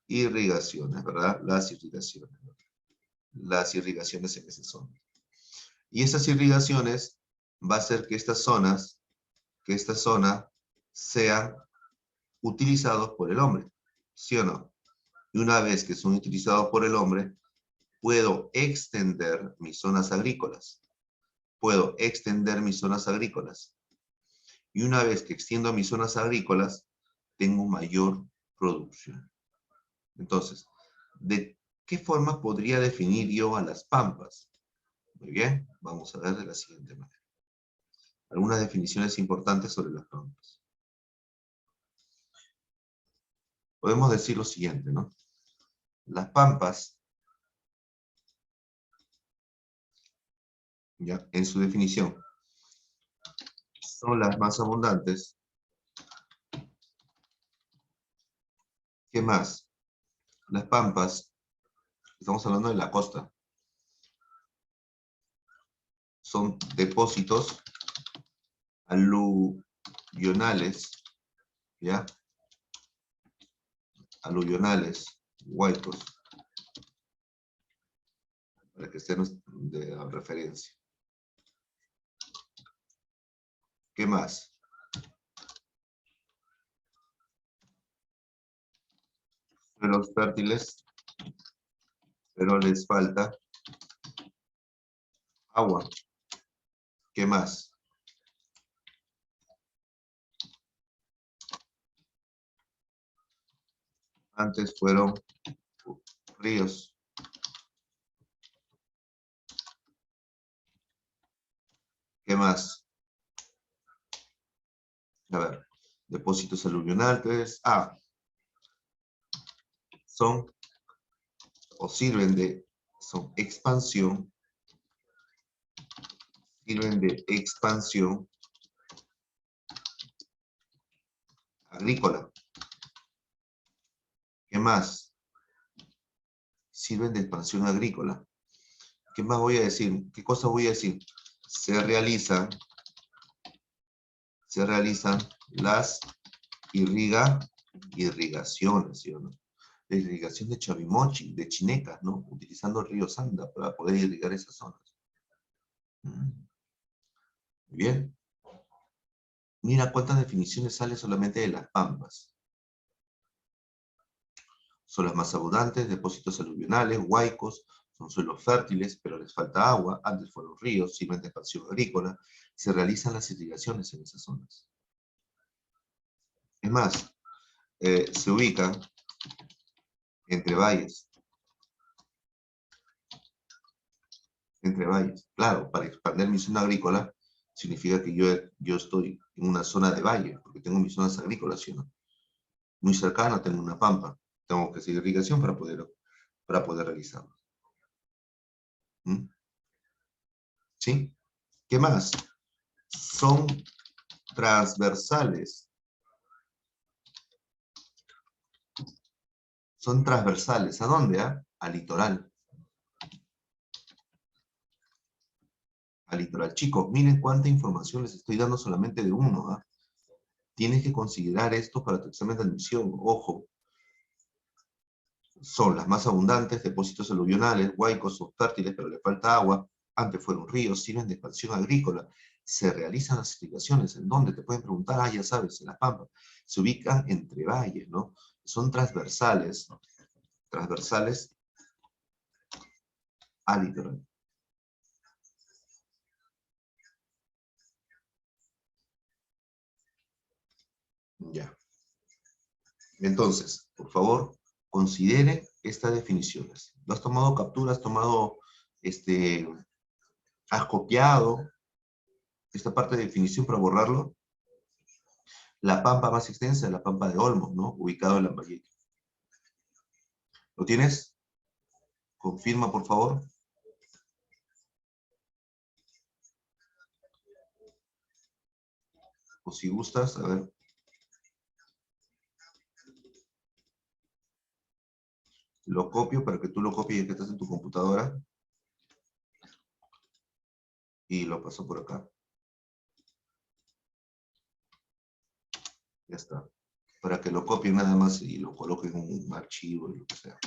irrigaciones, ¿verdad? Las irrigaciones. Las irrigaciones en esa zona. Y esas irrigaciones va a hacer que esta zona sean utilizados por el hombre, ¿sí o no? Y una vez que son utilizados por el hombre, puedo extender mis zonas agrícolas. Puedo extender mis zonas agrícolas. Y una vez que extiendo mis zonas agrícolas, tengo mayor producción. Entonces, ¿de qué forma podría definir yo a las pampas? Muy bien, vamos a ver de la siguiente manera. Algunas definiciones importantes sobre las pampas. Podemos decir lo siguiente, ¿no? Las pampas, ya, en su definición, son las más abundantes. ¿Qué más? Las pampas, estamos hablando de la costa, son depósitos aluvionales, ¿ya? Aluvionales, huaicos, para que estén de referencia. ¿Qué más? Suelos fértiles, pero les falta agua. ¿Qué más? Antes fueron ríos. ¿Qué más? A ver, depósitos aluvionales. Son o sirven de, son expansión, sirven de expansión agrícola. ¿Qué más? Sirven de expansión agrícola. ¿Qué más voy a decir? ¿Qué cosa voy a decir? Se realizan las irrigaciones, ¿sí o no? La irrigación de Chavimochi, de Chinecas, ¿no? Utilizando el río Sanda para poder irrigar esas zonas. Muy bien. Mira cuántas definiciones salen solamente de las pampas. Son las más abundantes, depósitos aluvionales, huaicos, son suelos fértiles, pero les falta agua, antes fueron ríos, sirven de expansión agrícola, se realizan las irrigaciones en esas zonas. Es más, se ubica entre valles. Entre valles. Claro, para expandir mi zona agrícola significa que yo estoy en una zona de valle, porque tengo mis zonas agrícolas, ¿sí o no? Muy cercana tengo una pampa. Tengo que seguir irrigación para poder realizarlo. ¿Mm? ¿Sí? ¿Qué más? Son transversales. Son transversales. ¿A dónde? Al litoral. Al litoral. Chicos, miren cuánta información les estoy dando solamente de uno. Tienes que considerar esto para tu examen de admisión. Ojo, son las más abundantes, depósitos aluvionales, huaicos, son fértiles, pero le falta agua. Antes fueron ríos, sirven de expansión agrícola. Se realizan las irrigaciones. ¿En dónde? Te pueden preguntar, ya sabes, en las pampas. Se ubican entre valles, ¿no? Son transversales, ¿no? Transversales al litoral. Ya. Entonces, por favor, considere estas definiciones. ¿Lo has tomado captura? ¿Has tomado, has copiado esta parte de definición para borrarlo? La pampa más extensa es la pampa de Olmos, ¿no? Ubicado en Lambayeque. ¿Lo tienes? Confirma, por favor. O si gustas, a ver. Lo copio para que tú lo copies que estás en tu computadora. Y lo paso por acá. Ya está. Para que lo copien nada más y lo coloquen en un archivo y lo que sea.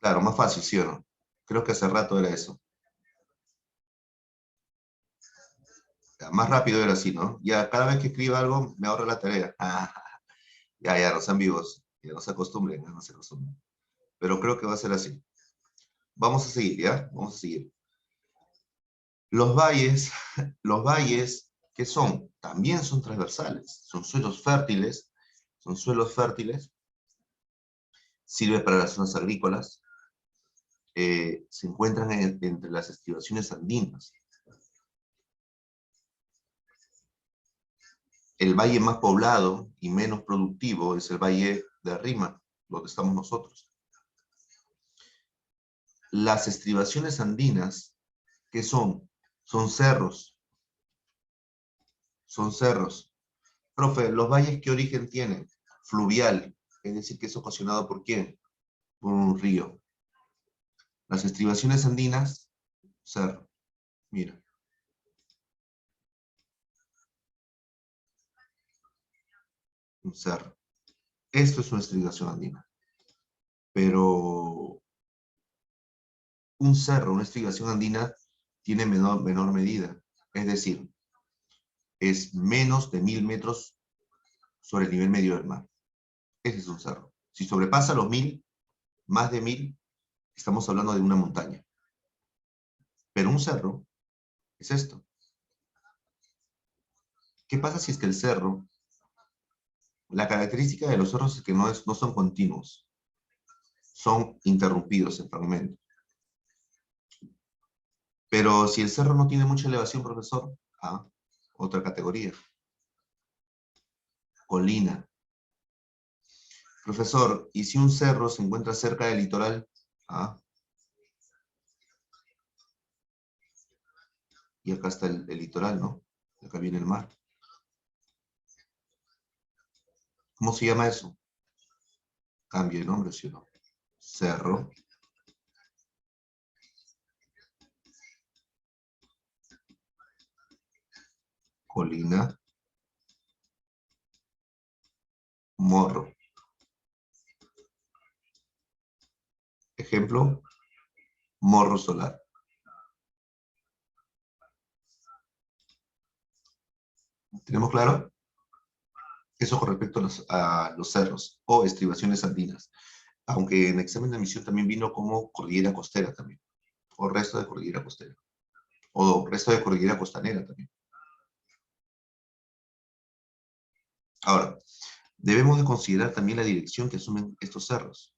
Claro, más fácil, ¿sí o no? Creo que hace rato era eso. Ya, más rápido era así, ¿no? Ya cada vez que escriba algo me ahorra la tarea. Ya, no sean vivos. Ya no se acostumbren, no se acostumbren. Pero creo que va a ser así. Vamos a seguir, ¿ya? Vamos a seguir. Los valles, los valles, ¿qué son? También son transversales. Son suelos fértiles, sirve para las zonas agrícolas, se encuentran entre las estribaciones andinas. El valle más poblado y menos productivo es el valle de Rima, donde estamos nosotros. Las estribaciones andinas, ¿qué son? Son cerros. Son cerros. Profe, ¿los valles qué origen tienen? Fluvial, es decir, que es ocasionado ¿por quién? Por un río. Las estribaciones andinas, cerro. Mira. Un cerro. Esto es una estribación andina. Pero un cerro, una estribación andina, tiene menor medida. Es decir, es menos de 1000 metros sobre el nivel medio del mar. Ese es un cerro. Si sobrepasa los 1000, más de 1000, estamos hablando de una montaña. Pero un cerro es esto. ¿Qué pasa si es que el cerro, la característica de los cerros es que no son continuos, son interrumpidos en fragmentos? Pero si el cerro no tiene mucha elevación, profesor, otra categoría, colina. Profesor, ¿y si un cerro se encuentra cerca del litoral? Y acá está el litoral, ¿no? Acá viene el mar. ¿Cómo se llama eso? Cambio de nombre, ¿sí o no? Cerro, colina, morro. Ejemplo, morro solar. ¿Tenemos claro? Eso con respecto a los cerros o estribaciones andinas. Aunque en examen de admisión también vino como cordillera costera también. O resto de cordillera costera. O resto de cordillera costanera también. Ahora, debemos de considerar también la dirección que asumen estos cerros.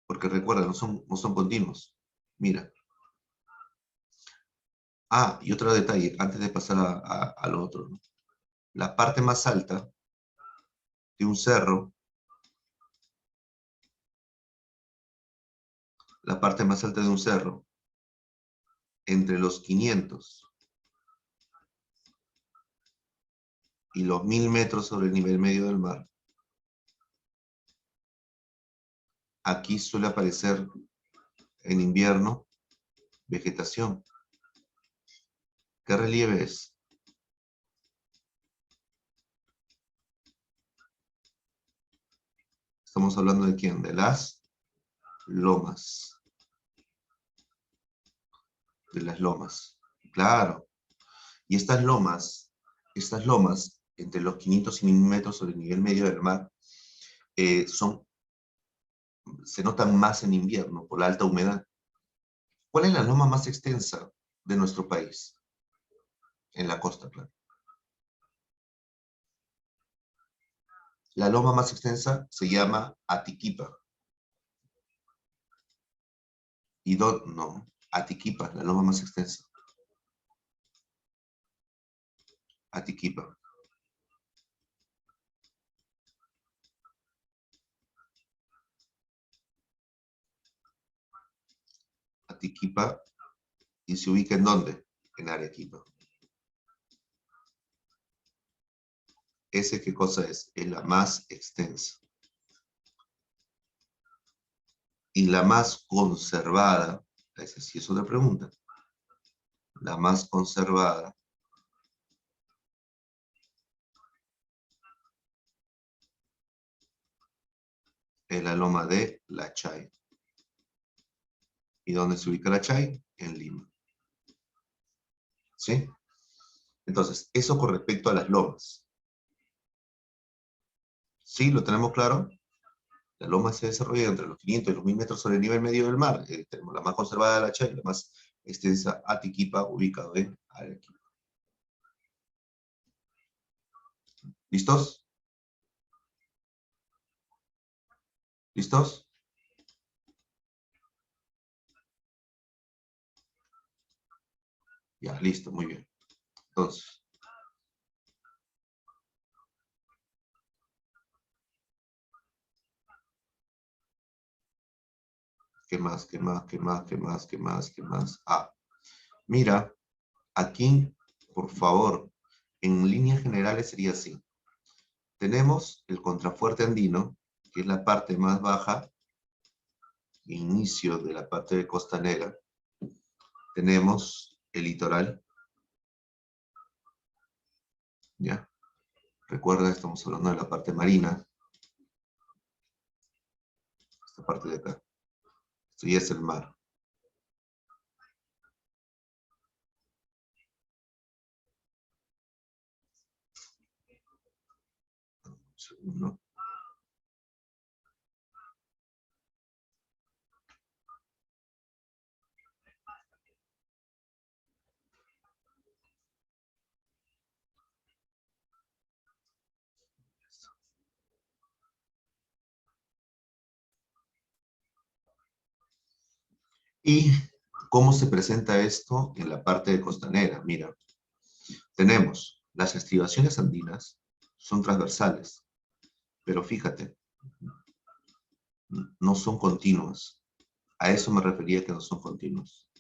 Porque recuerda, no son continuos. Mira. Ah, y otro detalle, antes de pasar a lo otro, ¿no? La parte más alta de un cerro, la parte más alta de un cerro, entre los 500 y los 1000 metros sobre el nivel medio del mar, aquí suele aparecer en invierno vegetación. ¿Qué relieve es? Estamos hablando de quién, de las lomas. De las lomas. Claro. Y estas lomas, entre los 500 y 1000 metros sobre el nivel medio del mar, se notan más en invierno por la alta humedad. ¿Cuál es la loma más extensa de nuestro país? En la costa, claro. La loma más extensa se llama Atiquipa. No, Atiquipa, la loma más extensa. Atiquipa. Atiquipa, ¿y se ubica en dónde? En Arequipa. ¿Ese qué cosa es? Es la más extensa. Y la más conservada, esa sí es otra pregunta. La más conservada es la loma de La Chay. ¿Y dónde se ubica La Chay? En Lima. ¿Sí? Entonces, eso con respecto a las lomas. ¿Sí? ¿Lo tenemos claro? La loma se desarrolla entre los 500 y los 1000 metros sobre el nivel medio del mar. Tenemos la más conservada de La Chay, la más extensa Atiquipa, ubicado en Arequipa. ¿Listos? ¿Listos? Ya, listo, muy bien. Entonces, ¿qué más? ¿Qué más? ¿Qué más? ¿Qué más? ¿Qué más? ¿Qué más? Ah, mira, aquí, por favor, en líneas generales sería así. Tenemos el contrafuerte andino, que es la parte más baja, inicio de la parte costanera. Tenemos el litoral, ¿ya? Recuerda, estamos hablando de la parte marina, esta parte de acá. Esto ya es el mar. Un segundo. ¿Y cómo se presenta esto en la parte costanera? Mira, tenemos las estribaciones andinas, son transversales, pero fíjate, no son continuas. A eso me refería que no son continuos.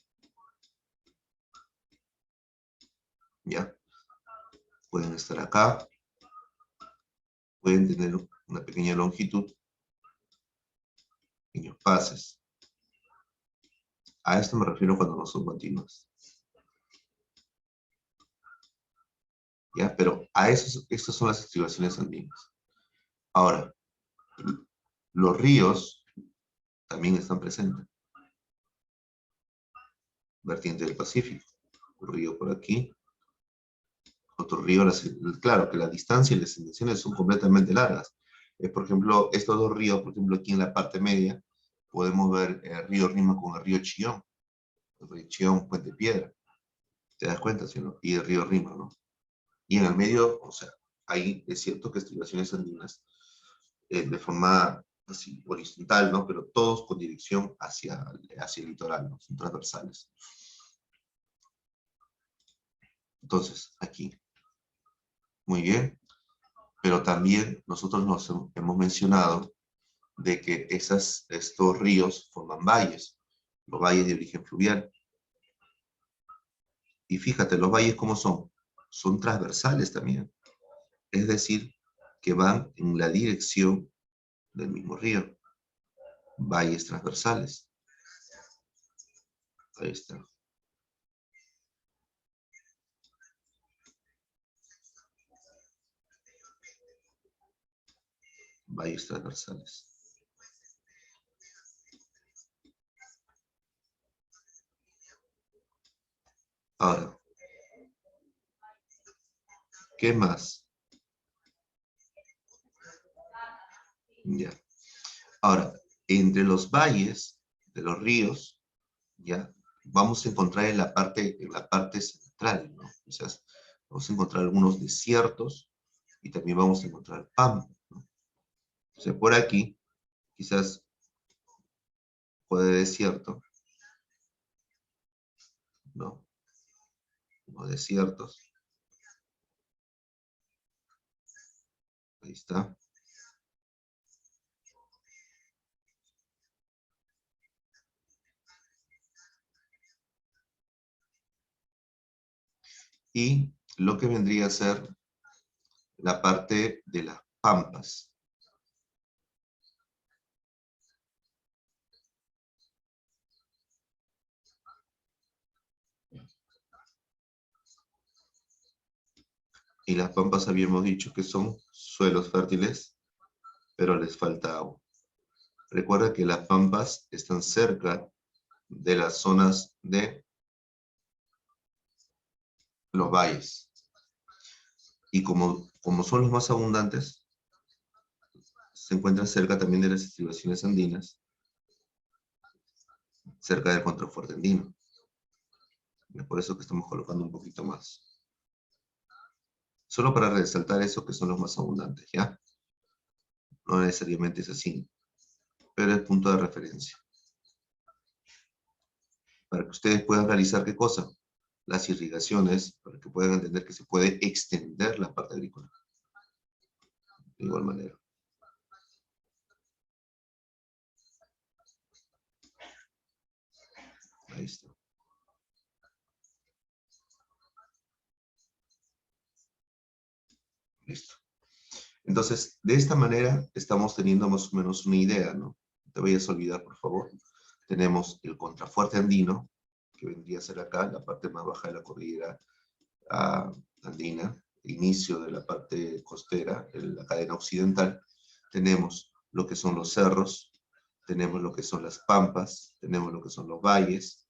¿Ya? Pueden estar acá, pueden tener una pequeña longitud, pequeños pases. A esto me refiero cuando no son continuos. ¿Ya? Pero estas son las estribaciones andinas. Ahora, los ríos también están presentes. Vertiente del Pacífico. Un río por aquí. Otro río, claro que la distancia y las extensiones son completamente largas. Por ejemplo, estos dos ríos, por ejemplo, aquí en la parte media, podemos ver el río Rima con el río Chillón. El río Chillón, Puente Piedra. ¿Te das cuenta, sí, no? Y el río Rima, ¿no? Y en el medio, o sea, hay, es cierto que estribaciones andinas de forma así, horizontal, ¿no? Pero todos con dirección hacia el litoral, ¿no? Son transversales. Entonces, aquí. Muy bien. Pero también nosotros nos hemos mencionado de que estos ríos forman valles, los valles de origen fluvial. Y fíjate, los valles ¿cómo son? Son transversales también. Es decir, que van en la dirección del mismo río. Valles transversales. Ahí está. Valles transversales. Ahora, ¿qué más? Ya. Ahora, entre los valles de los ríos, ya, vamos a encontrar en la parte central, ¿no? O sea, vamos a encontrar algunos desiertos y también vamos a encontrar pampas, ¿no? O sea, por aquí, quizás puede desierto, ¿no? Los desiertos. Ahí está. Y lo que vendría a ser la parte de las pampas. Y las pampas habíamos dicho que son suelos fértiles, pero les falta agua. Recuerda que las pampas están cerca de las zonas de los valles. Y como son los más abundantes, se encuentran cerca también de las estribaciones andinas, cerca del contrafuerte andino. Es por eso que estamos colocando un poquito más. Solo para resaltar eso que son los más abundantes, ¿ya? No necesariamente es así, pero es punto de referencia. Para que ustedes puedan realizar, ¿qué cosa? Las irrigaciones, para que puedan entender que se puede extender la parte agrícola. De igual manera. Ahí está. Listo. Entonces, de esta manera estamos teniendo más o menos una idea, ¿no? No te vayas a olvidar, por favor. Tenemos el contrafuerte andino, que vendría a ser acá, la parte más baja de la cordillera andina, inicio de la parte costera, la cadena occidental. Tenemos lo que son los cerros, tenemos lo que son las pampas, tenemos lo que son los valles,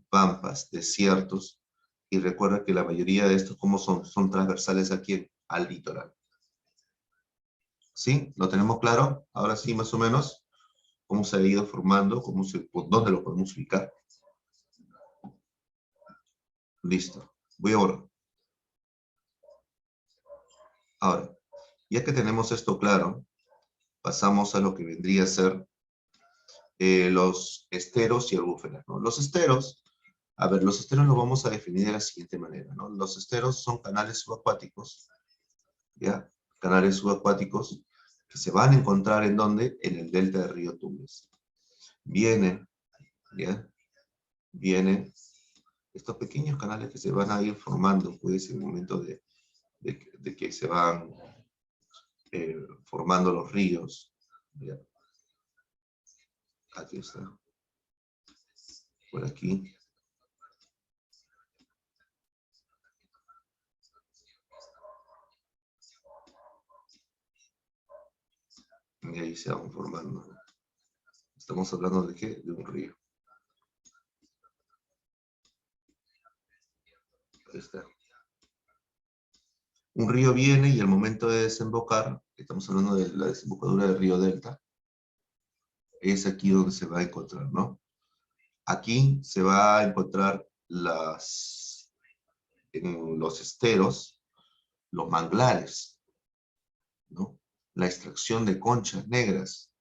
pampas, desiertos, y recuerda que la mayoría de estos, ¿cómo son? Son transversales aquí al litoral. ¿Sí? ¿Lo tenemos claro? Ahora sí, más o menos, cómo se ha ido formando, dónde lo podemos ubicar. Listo. Voy ahora. Ahora, ya que tenemos esto claro, pasamos a lo que vendría a ser los esteros y albúferas, ¿no? Los esteros, a ver, los esteros los vamos a definir de la siguiente manera, ¿no? Los esteros son canales subacuáticos, ¿ya? Canales subacuáticos que se van a encontrar ¿en dónde? En el delta del río Tumbes. Vienen, ¿ya? Vienen estos pequeños canales que se van a ir formando, pues, en el momento de que se van formando los ríos, ¿ya? Aquí está. Por aquí. Y ahí se van formando. Estamos hablando de qué? De un río. Ahí está. Un río viene y al momento de desembocar, estamos hablando de la desembocadura del río Delta, es aquí donde se va a encontrar, ¿no? Aquí se va a encontrar en los esteros, los manglares, ¿no? La extracción de conchas negras,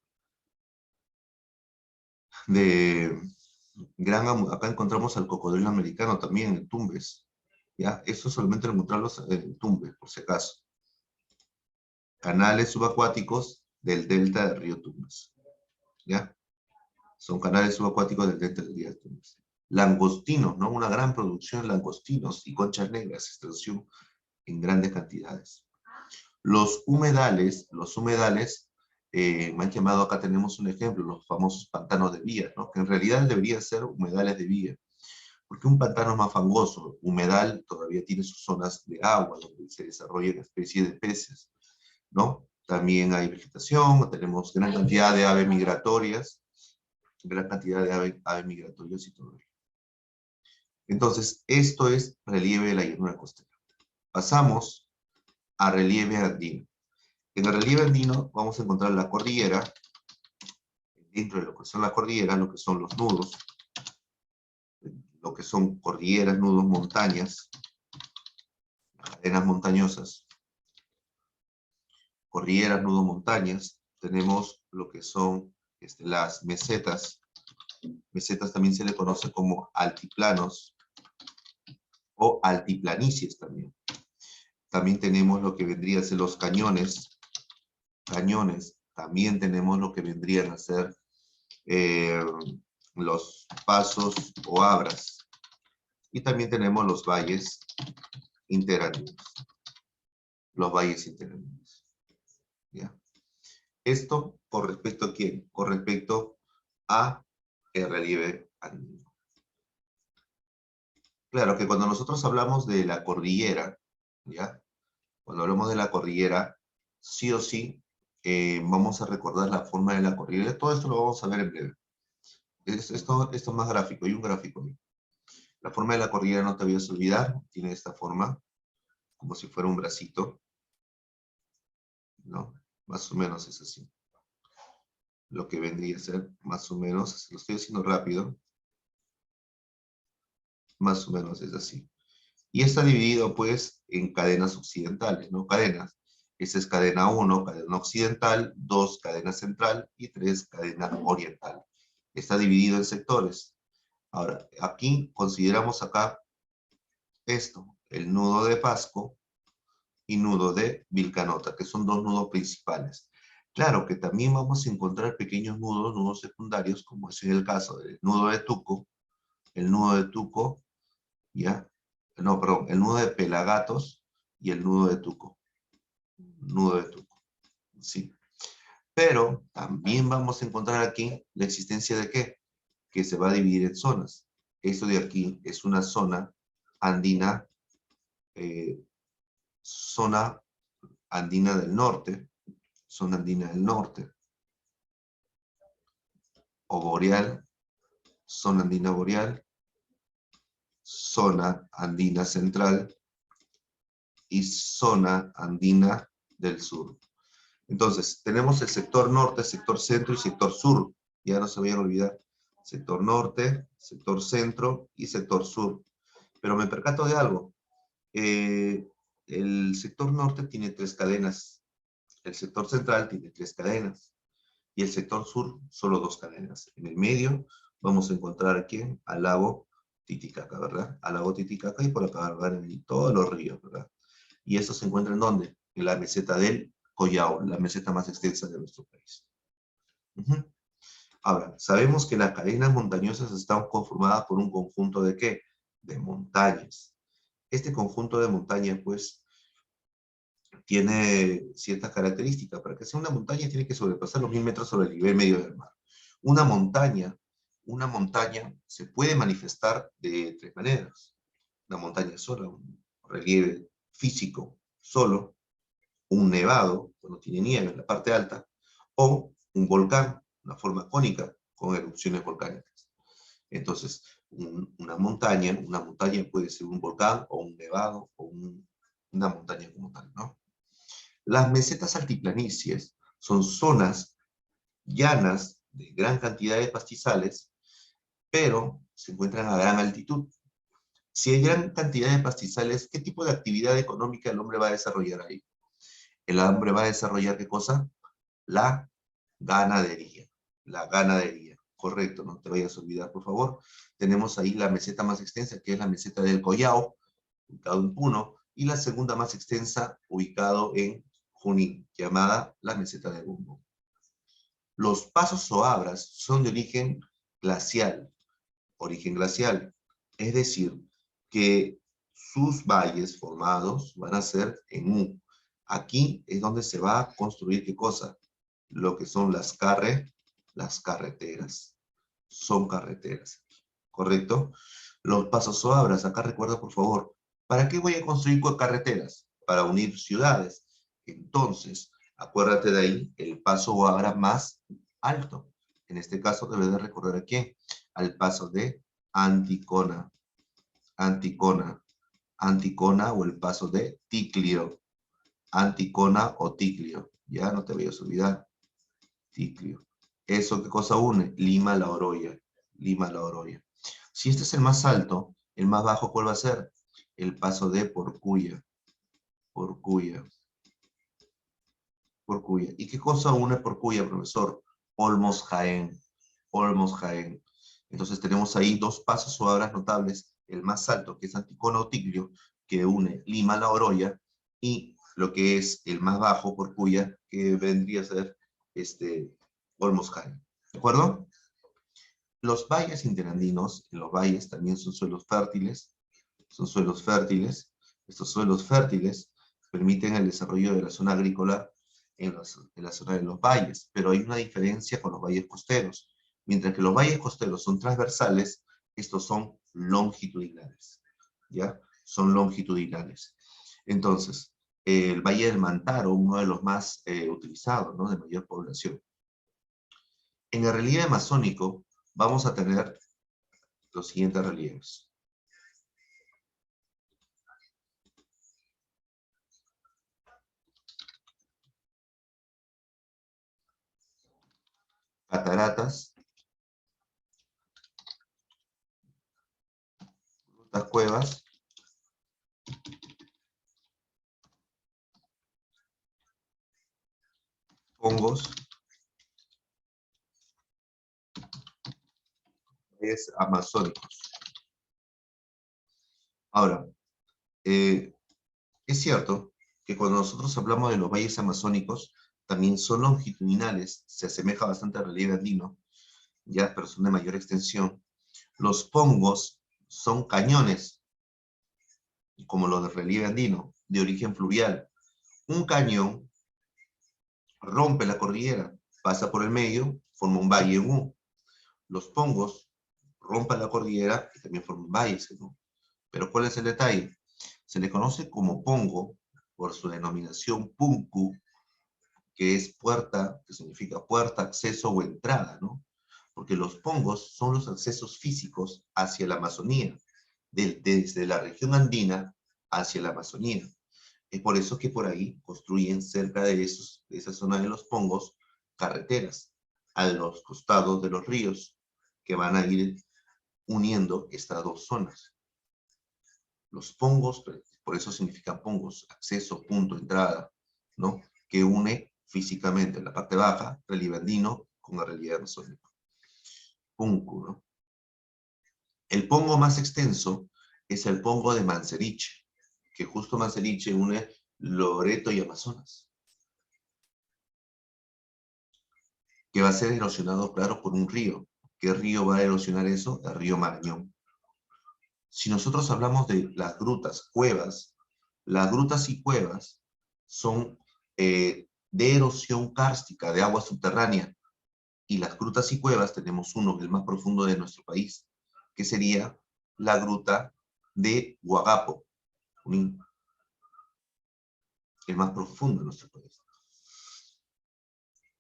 acá encontramos al cocodrilo americano también en Tumbes, ¿ya? Eso solamente lo encontramos en Tumbes, por si acaso. Canales subacuáticos del delta del río Tumbes, ¿ya? Son canales subacuáticos del delta del río Tumbes. Langostinos, ¿no? Una gran producción de langostinos y conchas negras, extracción en grandes cantidades. Los humedales, me han llamado, acá tenemos un ejemplo, los famosos pantanos de vía, ¿no? Que en realidad deberían ser humedales de vía, porque un pantano es más fangoso, humedal todavía tiene sus zonas de agua, donde se desarrollan especies de peces, ¿no? También hay vegetación, tenemos gran cantidad de aves migratorias, aves migratorias y todo ello. Entonces, esto es relieve de la llanura costera. Pasamos a relieve andino. En el relieve andino vamos a encontrar la cordillera, dentro de lo que son las cordilleras, lo que son los nudos, lo que son cordilleras, nudos, montañas, cadenas montañosas, cordilleras, nudos, montañas. Tenemos lo que son las mesetas. Mesetas también se le conoce como altiplanos o altiplanicies también. También tenemos lo que vendrían a ser los cañones. Cañones. También tenemos lo que vendrían a ser los pasos o abras. Y también tenemos los valles interandinos. Los valles interandinos. ¿Ya? Esto con respecto a quién? Con respecto a el relieve andino. Claro que cuando nosotros hablamos de la cordillera, ¿ya? Cuando hablamos de la cordillera, sí o sí, vamos a recordar la forma de la cordillera. Todo esto lo vamos a ver en breve. Esto es más gráfico, hay un gráfico. La forma de la cordillera no te voy a olvidar, tiene esta forma, como si fuera un bracito, ¿no? Más o menos es así. Lo que vendría a ser, más o menos, lo estoy haciendo rápido, más o menos es así. Y está dividido, pues, en cadenas occidentales, ¿no? Cadenas. Esa es cadena 1, cadena occidental, 2, cadena central, y 3, cadena oriental. Está dividido en sectores. Ahora, aquí consideramos acá esto, el nudo de Pasco y nudo de Vilcanota, que son dos nudos principales. Claro que también vamos a encontrar pequeños nudos, nudos secundarios, como es en el caso del nudo de Tuco, el nudo de Tuco, ¿ya? No, perdón, el nudo de Pelagatos y el nudo de Tuco. Nudo de Tuco, sí. Pero también vamos a encontrar aquí la existencia de ¿qué? Que se va a dividir en zonas. Esto de aquí es una zona andina, zona andina del norte, zona andina del norte, o boreal, zona andina boreal, zona andina central y zona andina del sur. Entonces, tenemos el sector norte, sector centro y sector sur. Ya no se vayan a olvidar. Sector norte, sector centro y sector sur. Pero me percato de algo. El sector norte tiene 3 cadenas. El sector central tiene 3 cadenas. Y el sector sur, solo 2 cadenas. En el medio vamos a encontrar aquí al lago Titicaca, ¿verdad? Al lago Titicaca y por acá van todos los ríos, ¿verdad? Y eso se encuentra ¿en dónde? En la meseta del Collao, la meseta más extensa de nuestro país. Ahora, sabemos que las cadenas montañosas están conformadas por un conjunto ¿de qué? De montañas. Este conjunto de montañas, pues, tiene ciertas características. Para que sea una montaña tiene que sobrepasar los 1000 metros sobre el nivel medio del mar. Una montaña se puede manifestar de 3 maneras. Una montaña sola, un relieve físico solo, un nevado, cuando tiene nieve en la parte alta, o un volcán, una forma cónica con erupciones volcánicas. Entonces, una montaña puede ser un volcán o un nevado o una montaña como tal, ¿no? Las mesetas altiplanicies son zonas llanas de gran cantidad de pastizales, pero se encuentran a gran altitud. Si hay gran cantidad de pastizales, ¿qué tipo de actividad económica el hombre va a desarrollar ahí? El hombre va a desarrollar, ¿qué cosa? La ganadería. La ganadería. Correcto, no te vayas a olvidar, por favor. Tenemos ahí la meseta más extensa, que es la meseta del Collao, ubicado en Puno, y la segunda más extensa, ubicado en Junín, llamada la meseta de Bumbo. Los pasos o abras son de origen glacial, es decir, que sus valles formados van a ser en U. Aquí es donde se va a construir, ¿qué cosa? Lo que son las carreteras. Son carreteras, ¿correcto? Los pasos o abras, acá recuerda por favor, ¿para qué voy a construir carreteras? Para unir ciudades. Entonces, acuérdate de ahí, el paso o abra más alto. En este caso debes de recordar a quién. Al paso de Anticona. Anticona. Anticona o el paso de Ticlio. Anticona o Ticlio. Ya no te vayas a olvidar. Ticlio. ¿Eso qué cosa une? Lima La Oroya. Lima La Oroya. Si este es el más alto, el más bajo, ¿cuál va a ser? El paso de Porcuya. Porcuya. Porcuya. ¿Y qué cosa une Porcuya, profesor? Olmos Jaén. Olmos Jaén. Entonces tenemos ahí dos pasos o abras notables. El más alto, que es Anticona o Ticlio, que une Lima La Oroya, y lo que es el más bajo, Porcuya, que vendría a ser Olmos Jaén. ¿De acuerdo? Los valles interandinos, en los valles también son suelos fértiles. Son suelos fértiles. Estos suelos fértiles permiten el desarrollo de la zona agrícola en la zona de los valles, pero hay una diferencia con los valles costeros. Mientras que los valles costeros son transversales, estos son longitudinales, ¿ya? Son longitudinales. Entonces, el Valle del Mantaro, uno de los más utilizados, ¿no? De mayor población. En el relieve amazónico vamos a tener los siguientes relieves. Cataratas, grutas, cuevas, hongos, valles amazónicos. Ahora, es cierto que cuando nosotros hablamos de los valles amazónicos, también son longitudinales, se asemeja bastante al relieve andino, ya, pero son de mayor extensión. Los pongos son cañones, como los del relieve andino, de origen fluvial. Un cañón rompe la cordillera, pasa por el medio, forma un valle en U. Los pongos rompen la cordillera y también forman valles en U. Pero ¿cuál es el detalle? Se le conoce como pongo por su denominación punku, que es puerta, que significa puerta, acceso o entrada, ¿no? Porque los pongos son los accesos físicos hacia la Amazonía, desde la región andina hacia la Amazonía. Es por eso que por ahí construyen cerca de esa zona de los pongos carreteras a los costados de los ríos que van a ir uniendo estas dos zonas. Los pongos, por eso significan pongos, acceso, punto, entrada, ¿no? Que une físicamente la parte baja, relieve andino, con el relieve amazónico. Punku, ¿no? El pongo más extenso es el pongo de Manseriche, que justo Manseriche une Loreto y Amazonas, que va a ser erosionado, claro, por un río. ¿Qué río va a erosionar eso? El río Marañón. Si nosotros hablamos de las grutas, cuevas, las grutas y cuevas son de erosión kárstica, de agua subterránea. Y las grutas y cuevas tenemos uno, el más profundo de nuestro país, que sería la gruta de Huagapo, el más profundo de nuestro país.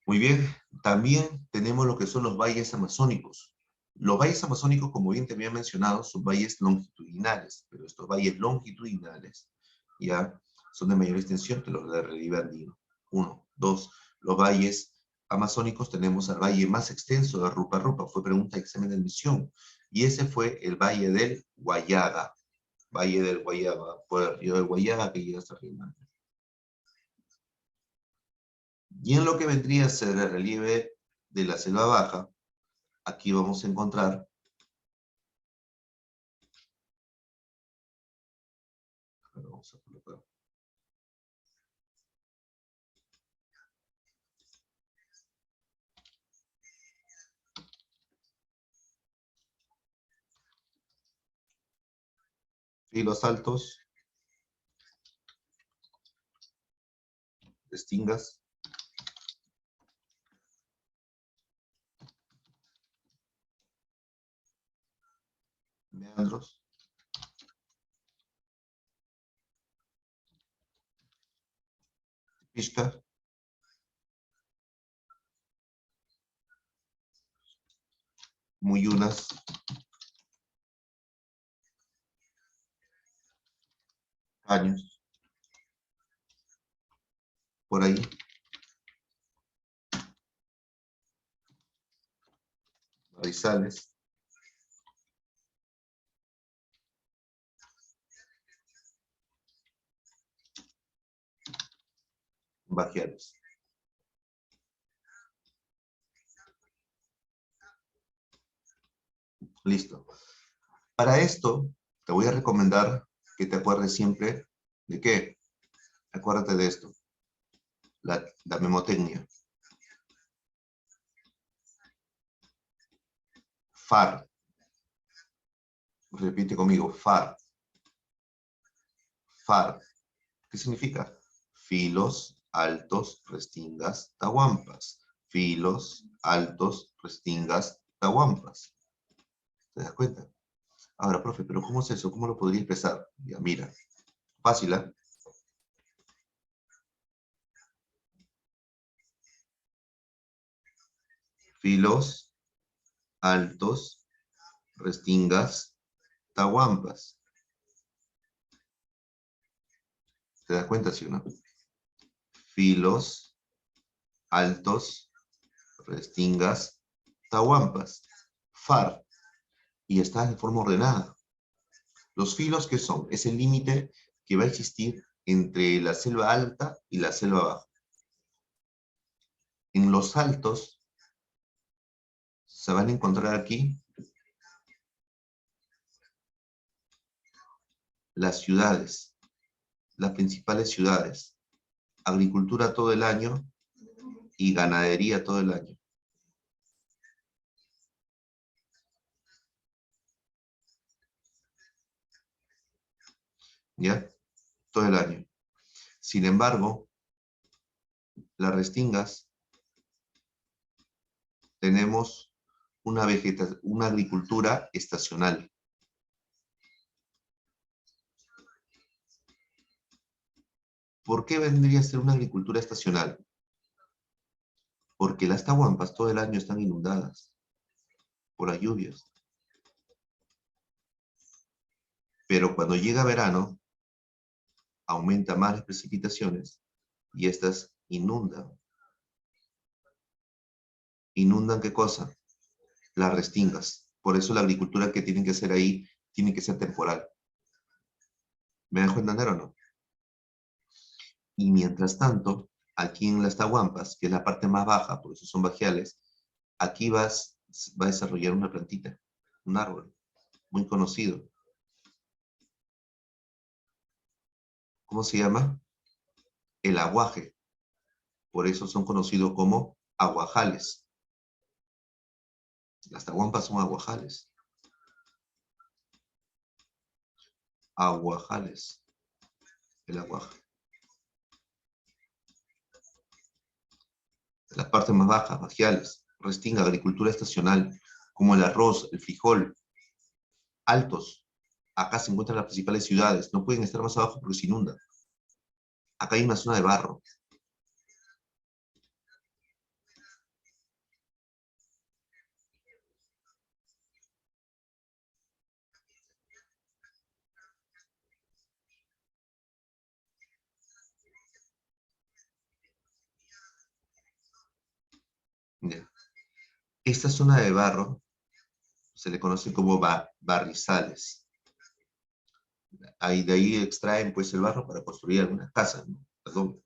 Muy bien, también tenemos lo que son los valles amazónicos. Los valles amazónicos, como bien te había mencionado, son valles longitudinales, pero estos valles longitudinales ya son de mayor extensión que los del relieve andino. Uno. Dos, los valles amazónicos tenemos al valle más extenso de Rupa Rupa, fue pregunta de examen de admisión, y ese fue el valle del Guayaga. Valle del Guayaga, por el río del Guayaga que llega hasta Río Negro. Y en lo que vendría a ser el relieve de la selva baja, aquí vamos a encontrar vamos a colocar filos altos, restingas, meandros, pisca, muyunas, caños, por ahí, barrizales, bajiales. Listo. Para esto, te voy a recomendar que te acuerdes siempre de qué. Acuérdate de esto, la memotecnia. FAR. Repite conmigo, FAR. FAR. ¿Qué significa? Filos, altos, restingas, tahuampas. Filos, altos, restingas, tahuampas. ¿Te das cuenta? Ahora, profe, ¿pero cómo es eso? ¿Cómo lo podría expresar? Ya, mira. Fácil, ¿eh? Filos, altos, restingas, tahuampas. ¿Te das cuenta, sí o no? Filos, altos, restingas, tahuampas. FAR. Y está en forma ordenada. Los filos, ¿qué son? Es el límite que va a existir entre la selva alta y la selva baja. En los altos se van a encontrar aquí las ciudades, las principales ciudades, agricultura todo el año y ganadería todo el año. ¿Ya? Todo el año. Sin embargo, las restingas tenemos una agricultura estacional. ¿Por qué vendría a ser una agricultura estacional? Porque las tahuampas todo el año están inundadas por las lluvias. Pero cuando llega verano, aumenta más las precipitaciones y estas inundan. ¿Inundan qué cosa? Las restingas. Por eso la agricultura que tienen que hacer ahí tiene que ser temporal. ¿Me dejo entender o no? Y mientras tanto, aquí en las tahuampas, que es la parte más baja, por eso son bajiales, aquí va a desarrollar una plantita, un árbol, muy conocido. ¿Cómo se llama? El aguaje. Por eso son conocidos como aguajales. Las tahuampas son aguajales. Aguajales. El aguaje. Las partes más bajas, bajiales, restinga, agricultura estacional, como el arroz, el frijol, altos. Acá se encuentran las principales ciudades, no pueden estar más abajo porque se inundan. Acá hay una zona de barro. Ya. Esta zona de barro se le conoce como barrizales. Ahí, de ahí extraen pues el barro para construir algunas casas, ¿no? Perdón.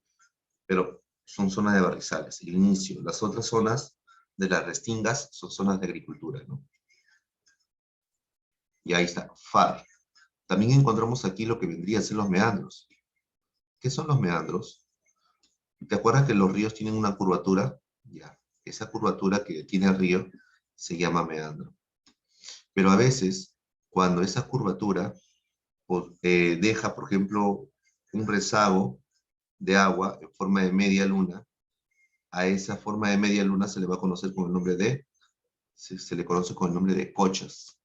Pero son zonas de barrizales, el inicio. Las otras zonas de las restingas son zonas de agricultura, ¿no? Y ahí está, FAR. También encontramos aquí lo que vendría a ser los meandros. ¿Qué son los meandros? ¿Te acuerdas que los ríos tienen una curvatura? Ya, esa curvatura que tiene el río se llama meandro. Pero a veces, cuando esa curvatura deja, por ejemplo, un rezago de agua en forma de media luna, a esa forma de media luna se le va a conocer con el nombre de, se le conoce con el nombre de cochas.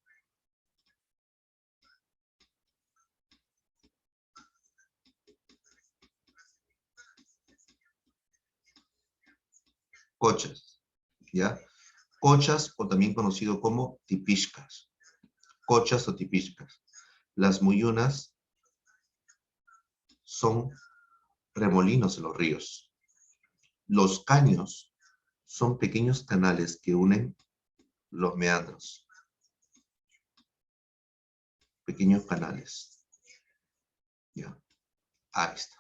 Cochas, ¿ya? Cochas, o también conocido como tipishkas. Cochas o tipishkas. Las muyunas son remolinos en los ríos. Los caños son pequeños canales que unen los meandros. Pequeños canales. ¿Ya? Ahí está.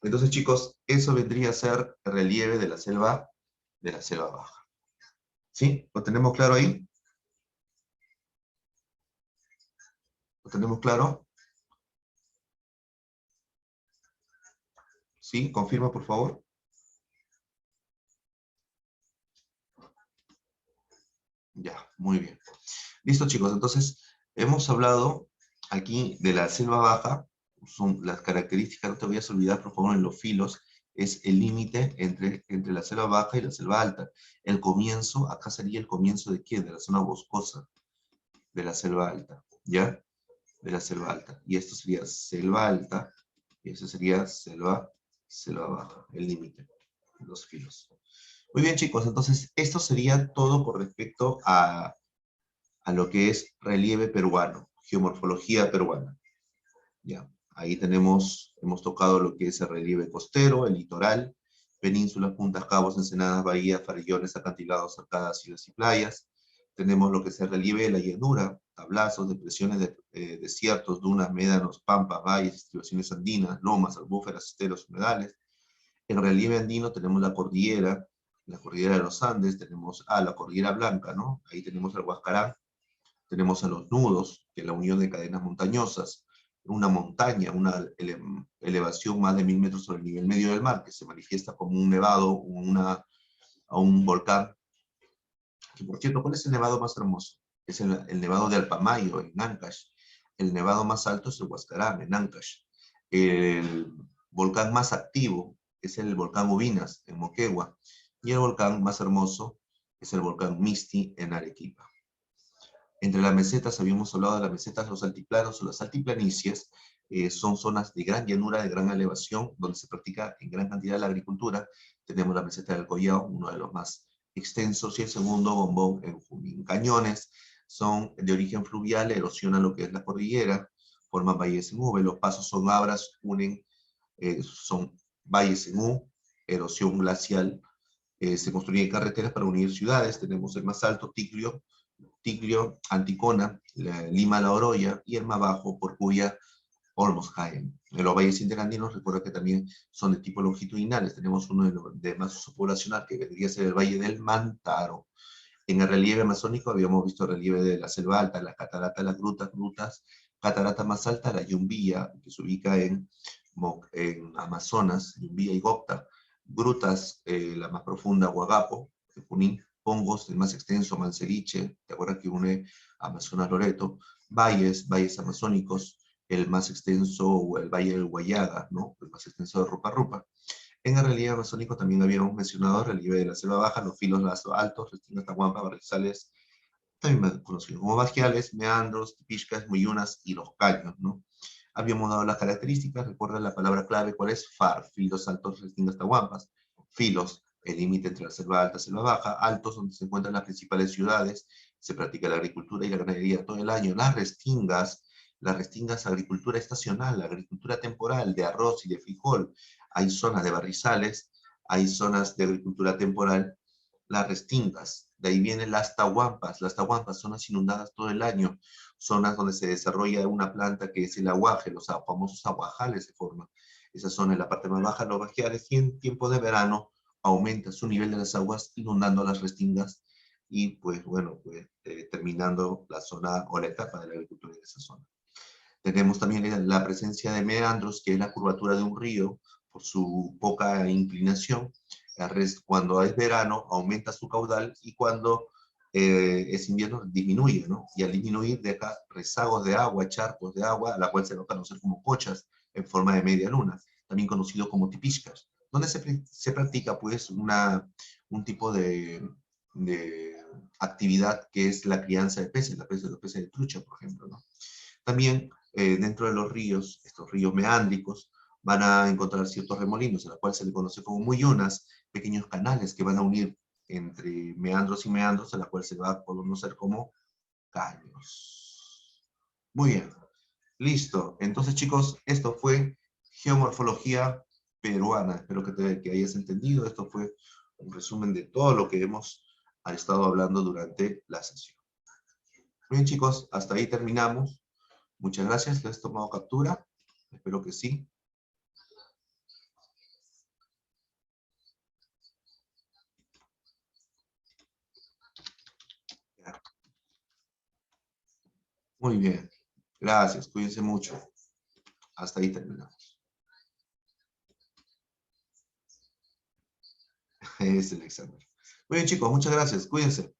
Entonces, chicos, eso vendría a ser el relieve de la selva baja. ¿Sí? ¿Lo tenemos claro ahí? ¿Lo tenemos claro? ¿Sí? Confirma, por favor. Ya, muy bien. Listo, chicos. Entonces, hemos hablado aquí de la selva baja. Son las características, no te vayas a olvidar, por favor, en los filos, es el límite entre la selva baja y la selva alta. El comienzo, acá sería el comienzo de ¿qué? De la zona boscosa de la selva alta, ¿ya? De la selva alta. Y esto sería selva alta, y eso sería selva baja, el límite, los filos. Muy bien, chicos, entonces esto sería todo con respecto a lo que es relieve peruano, geomorfología peruana. Ya, ahí hemos tocado lo que es el relieve costero, el litoral, penínsulas, puntas, cabos, ensenadas, bahías, farallones, acantilados, arcadas, islas y playas. Tenemos lo que es el relieve de la llanura, tablazos, depresiones, desiertos, dunas, médanos, pampas, valles, estribaciones andinas, lomas, albúferas, esteros, humedales. En relieve andino tenemos la cordillera de los Andes, tenemos la cordillera blanca, ¿no? Ahí tenemos el Huascarán, tenemos a los nudos, que es la unión de cadenas montañosas, una montaña, una elevación más de 1000 metros sobre el nivel medio del mar, que se manifiesta como un nevado, a un volcán. Que por cierto, ¿cuál es el nevado más hermoso? Es el nevado de Alpamayo, en Ancash. El nevado más alto es el Huascarán, en Ancash. El volcán más activo es el volcán Ubinas, en Moquegua. Y el volcán más hermoso es el volcán Misti, en Arequipa. Entre las mesetas, habíamos hablado de las mesetas, los altiplanos o las altiplanicies, son zonas de gran llanura, de gran elevación, donde se practica en gran cantidad la agricultura. Tenemos la meseta del Collao, uno de los más extensos, y el segundo, Bombón, en Junín. Cañones son de origen fluvial, erosionan lo que es la cordillera, forman valles en V, los pasos son abras, son valles en U, erosión glacial, se construyen carreteras para unir ciudades. Tenemos el más alto, Tiglio, Anticona, Lima, La Oroya, y el más bajo, Porcuya, Olmos, Jaén. En los valles interandinos, recuerda que también son de tipo longitudinales. Tenemos uno de más uso poblacional, que vendría a ser el Valle del Mantaro. En el relieve amazónico habíamos visto el relieve de la selva alta, las cataratas, las grutas, catarata más alta, la Yumbilla, que se ubica en Amazonas, Yumbilla y Gocta. Grutas, la más profunda, Huagapo, de Junín. Pongos, el más extenso, Manseriche, ¿te acuerdas que une Amazonas Loreto? Valles amazónicos, el más extenso, o el Valle del Guayaga, ¿no? El más extenso de Rupa Rupa. En el relieve amazónico también habíamos mencionado el relieve de la selva baja, los filos altos, restingas, tahuampas, barrizales, también conocidos como bajiales, meandros, tipishkas, muyunas y los caños, ¿no? Habíamos dado las características, recuerda la palabra clave, ¿cuál es? FAR, filos altos, restingas, tahuampas. Filos, el límite entre la selva alta y la selva baja. Altos, donde se encuentran las principales ciudades, se practica la agricultura y la ganadería todo el año. Las restingas, agricultura estacional, agricultura temporal, de arroz y de frijol. Hay zonas de barrizales, hay zonas de agricultura temporal, las restingas. De ahí vienen las tahuampas, zonas inundadas todo el año, zonas donde se desarrolla una planta que es el aguaje, los famosos aguajales se forman. esa zona es la parte más baja de los glaciares, y en tiempo de verano aumenta su nivel de las aguas, inundando las restingas y, pues, bueno, pues, terminando la zona o la etapa de la agricultura en esa zona. Tenemos también la presencia de meandros, que es la curvatura de un río por su poca inclinación. Cuando es verano aumenta su caudal, y cuando es invierno disminuye, ¿no? Y al disminuir deja rezagos de agua, charcos de agua, a la cual se lo conocer como pochas en forma de media luna, también conocido como tipiscas, donde se practica, pues, un tipo de actividad que es la crianza de peces, los peces de trucha, por ejemplo, ¿no? También dentro de los ríos, estos ríos meándricos, van a encontrar ciertos remolinos, a la cual se le conoce como muyunas, pequeños canales que van a unir entre meandros y meandros, a la cual se va a conocer como caños. Muy bien, listo. Entonces, chicos, esto fue geomorfología peruana. Espero que hayas entendido. Esto fue un resumen de todo lo que hemos estado hablando durante la sesión. Muy bien, chicos, hasta ahí terminamos. Muchas gracias. ¿Les has tomado captura? Espero que sí. Muy bien. Gracias. Cuídense mucho. Hasta ahí terminamos. Es el examen. Muy bien, chicos. Muchas gracias. Cuídense.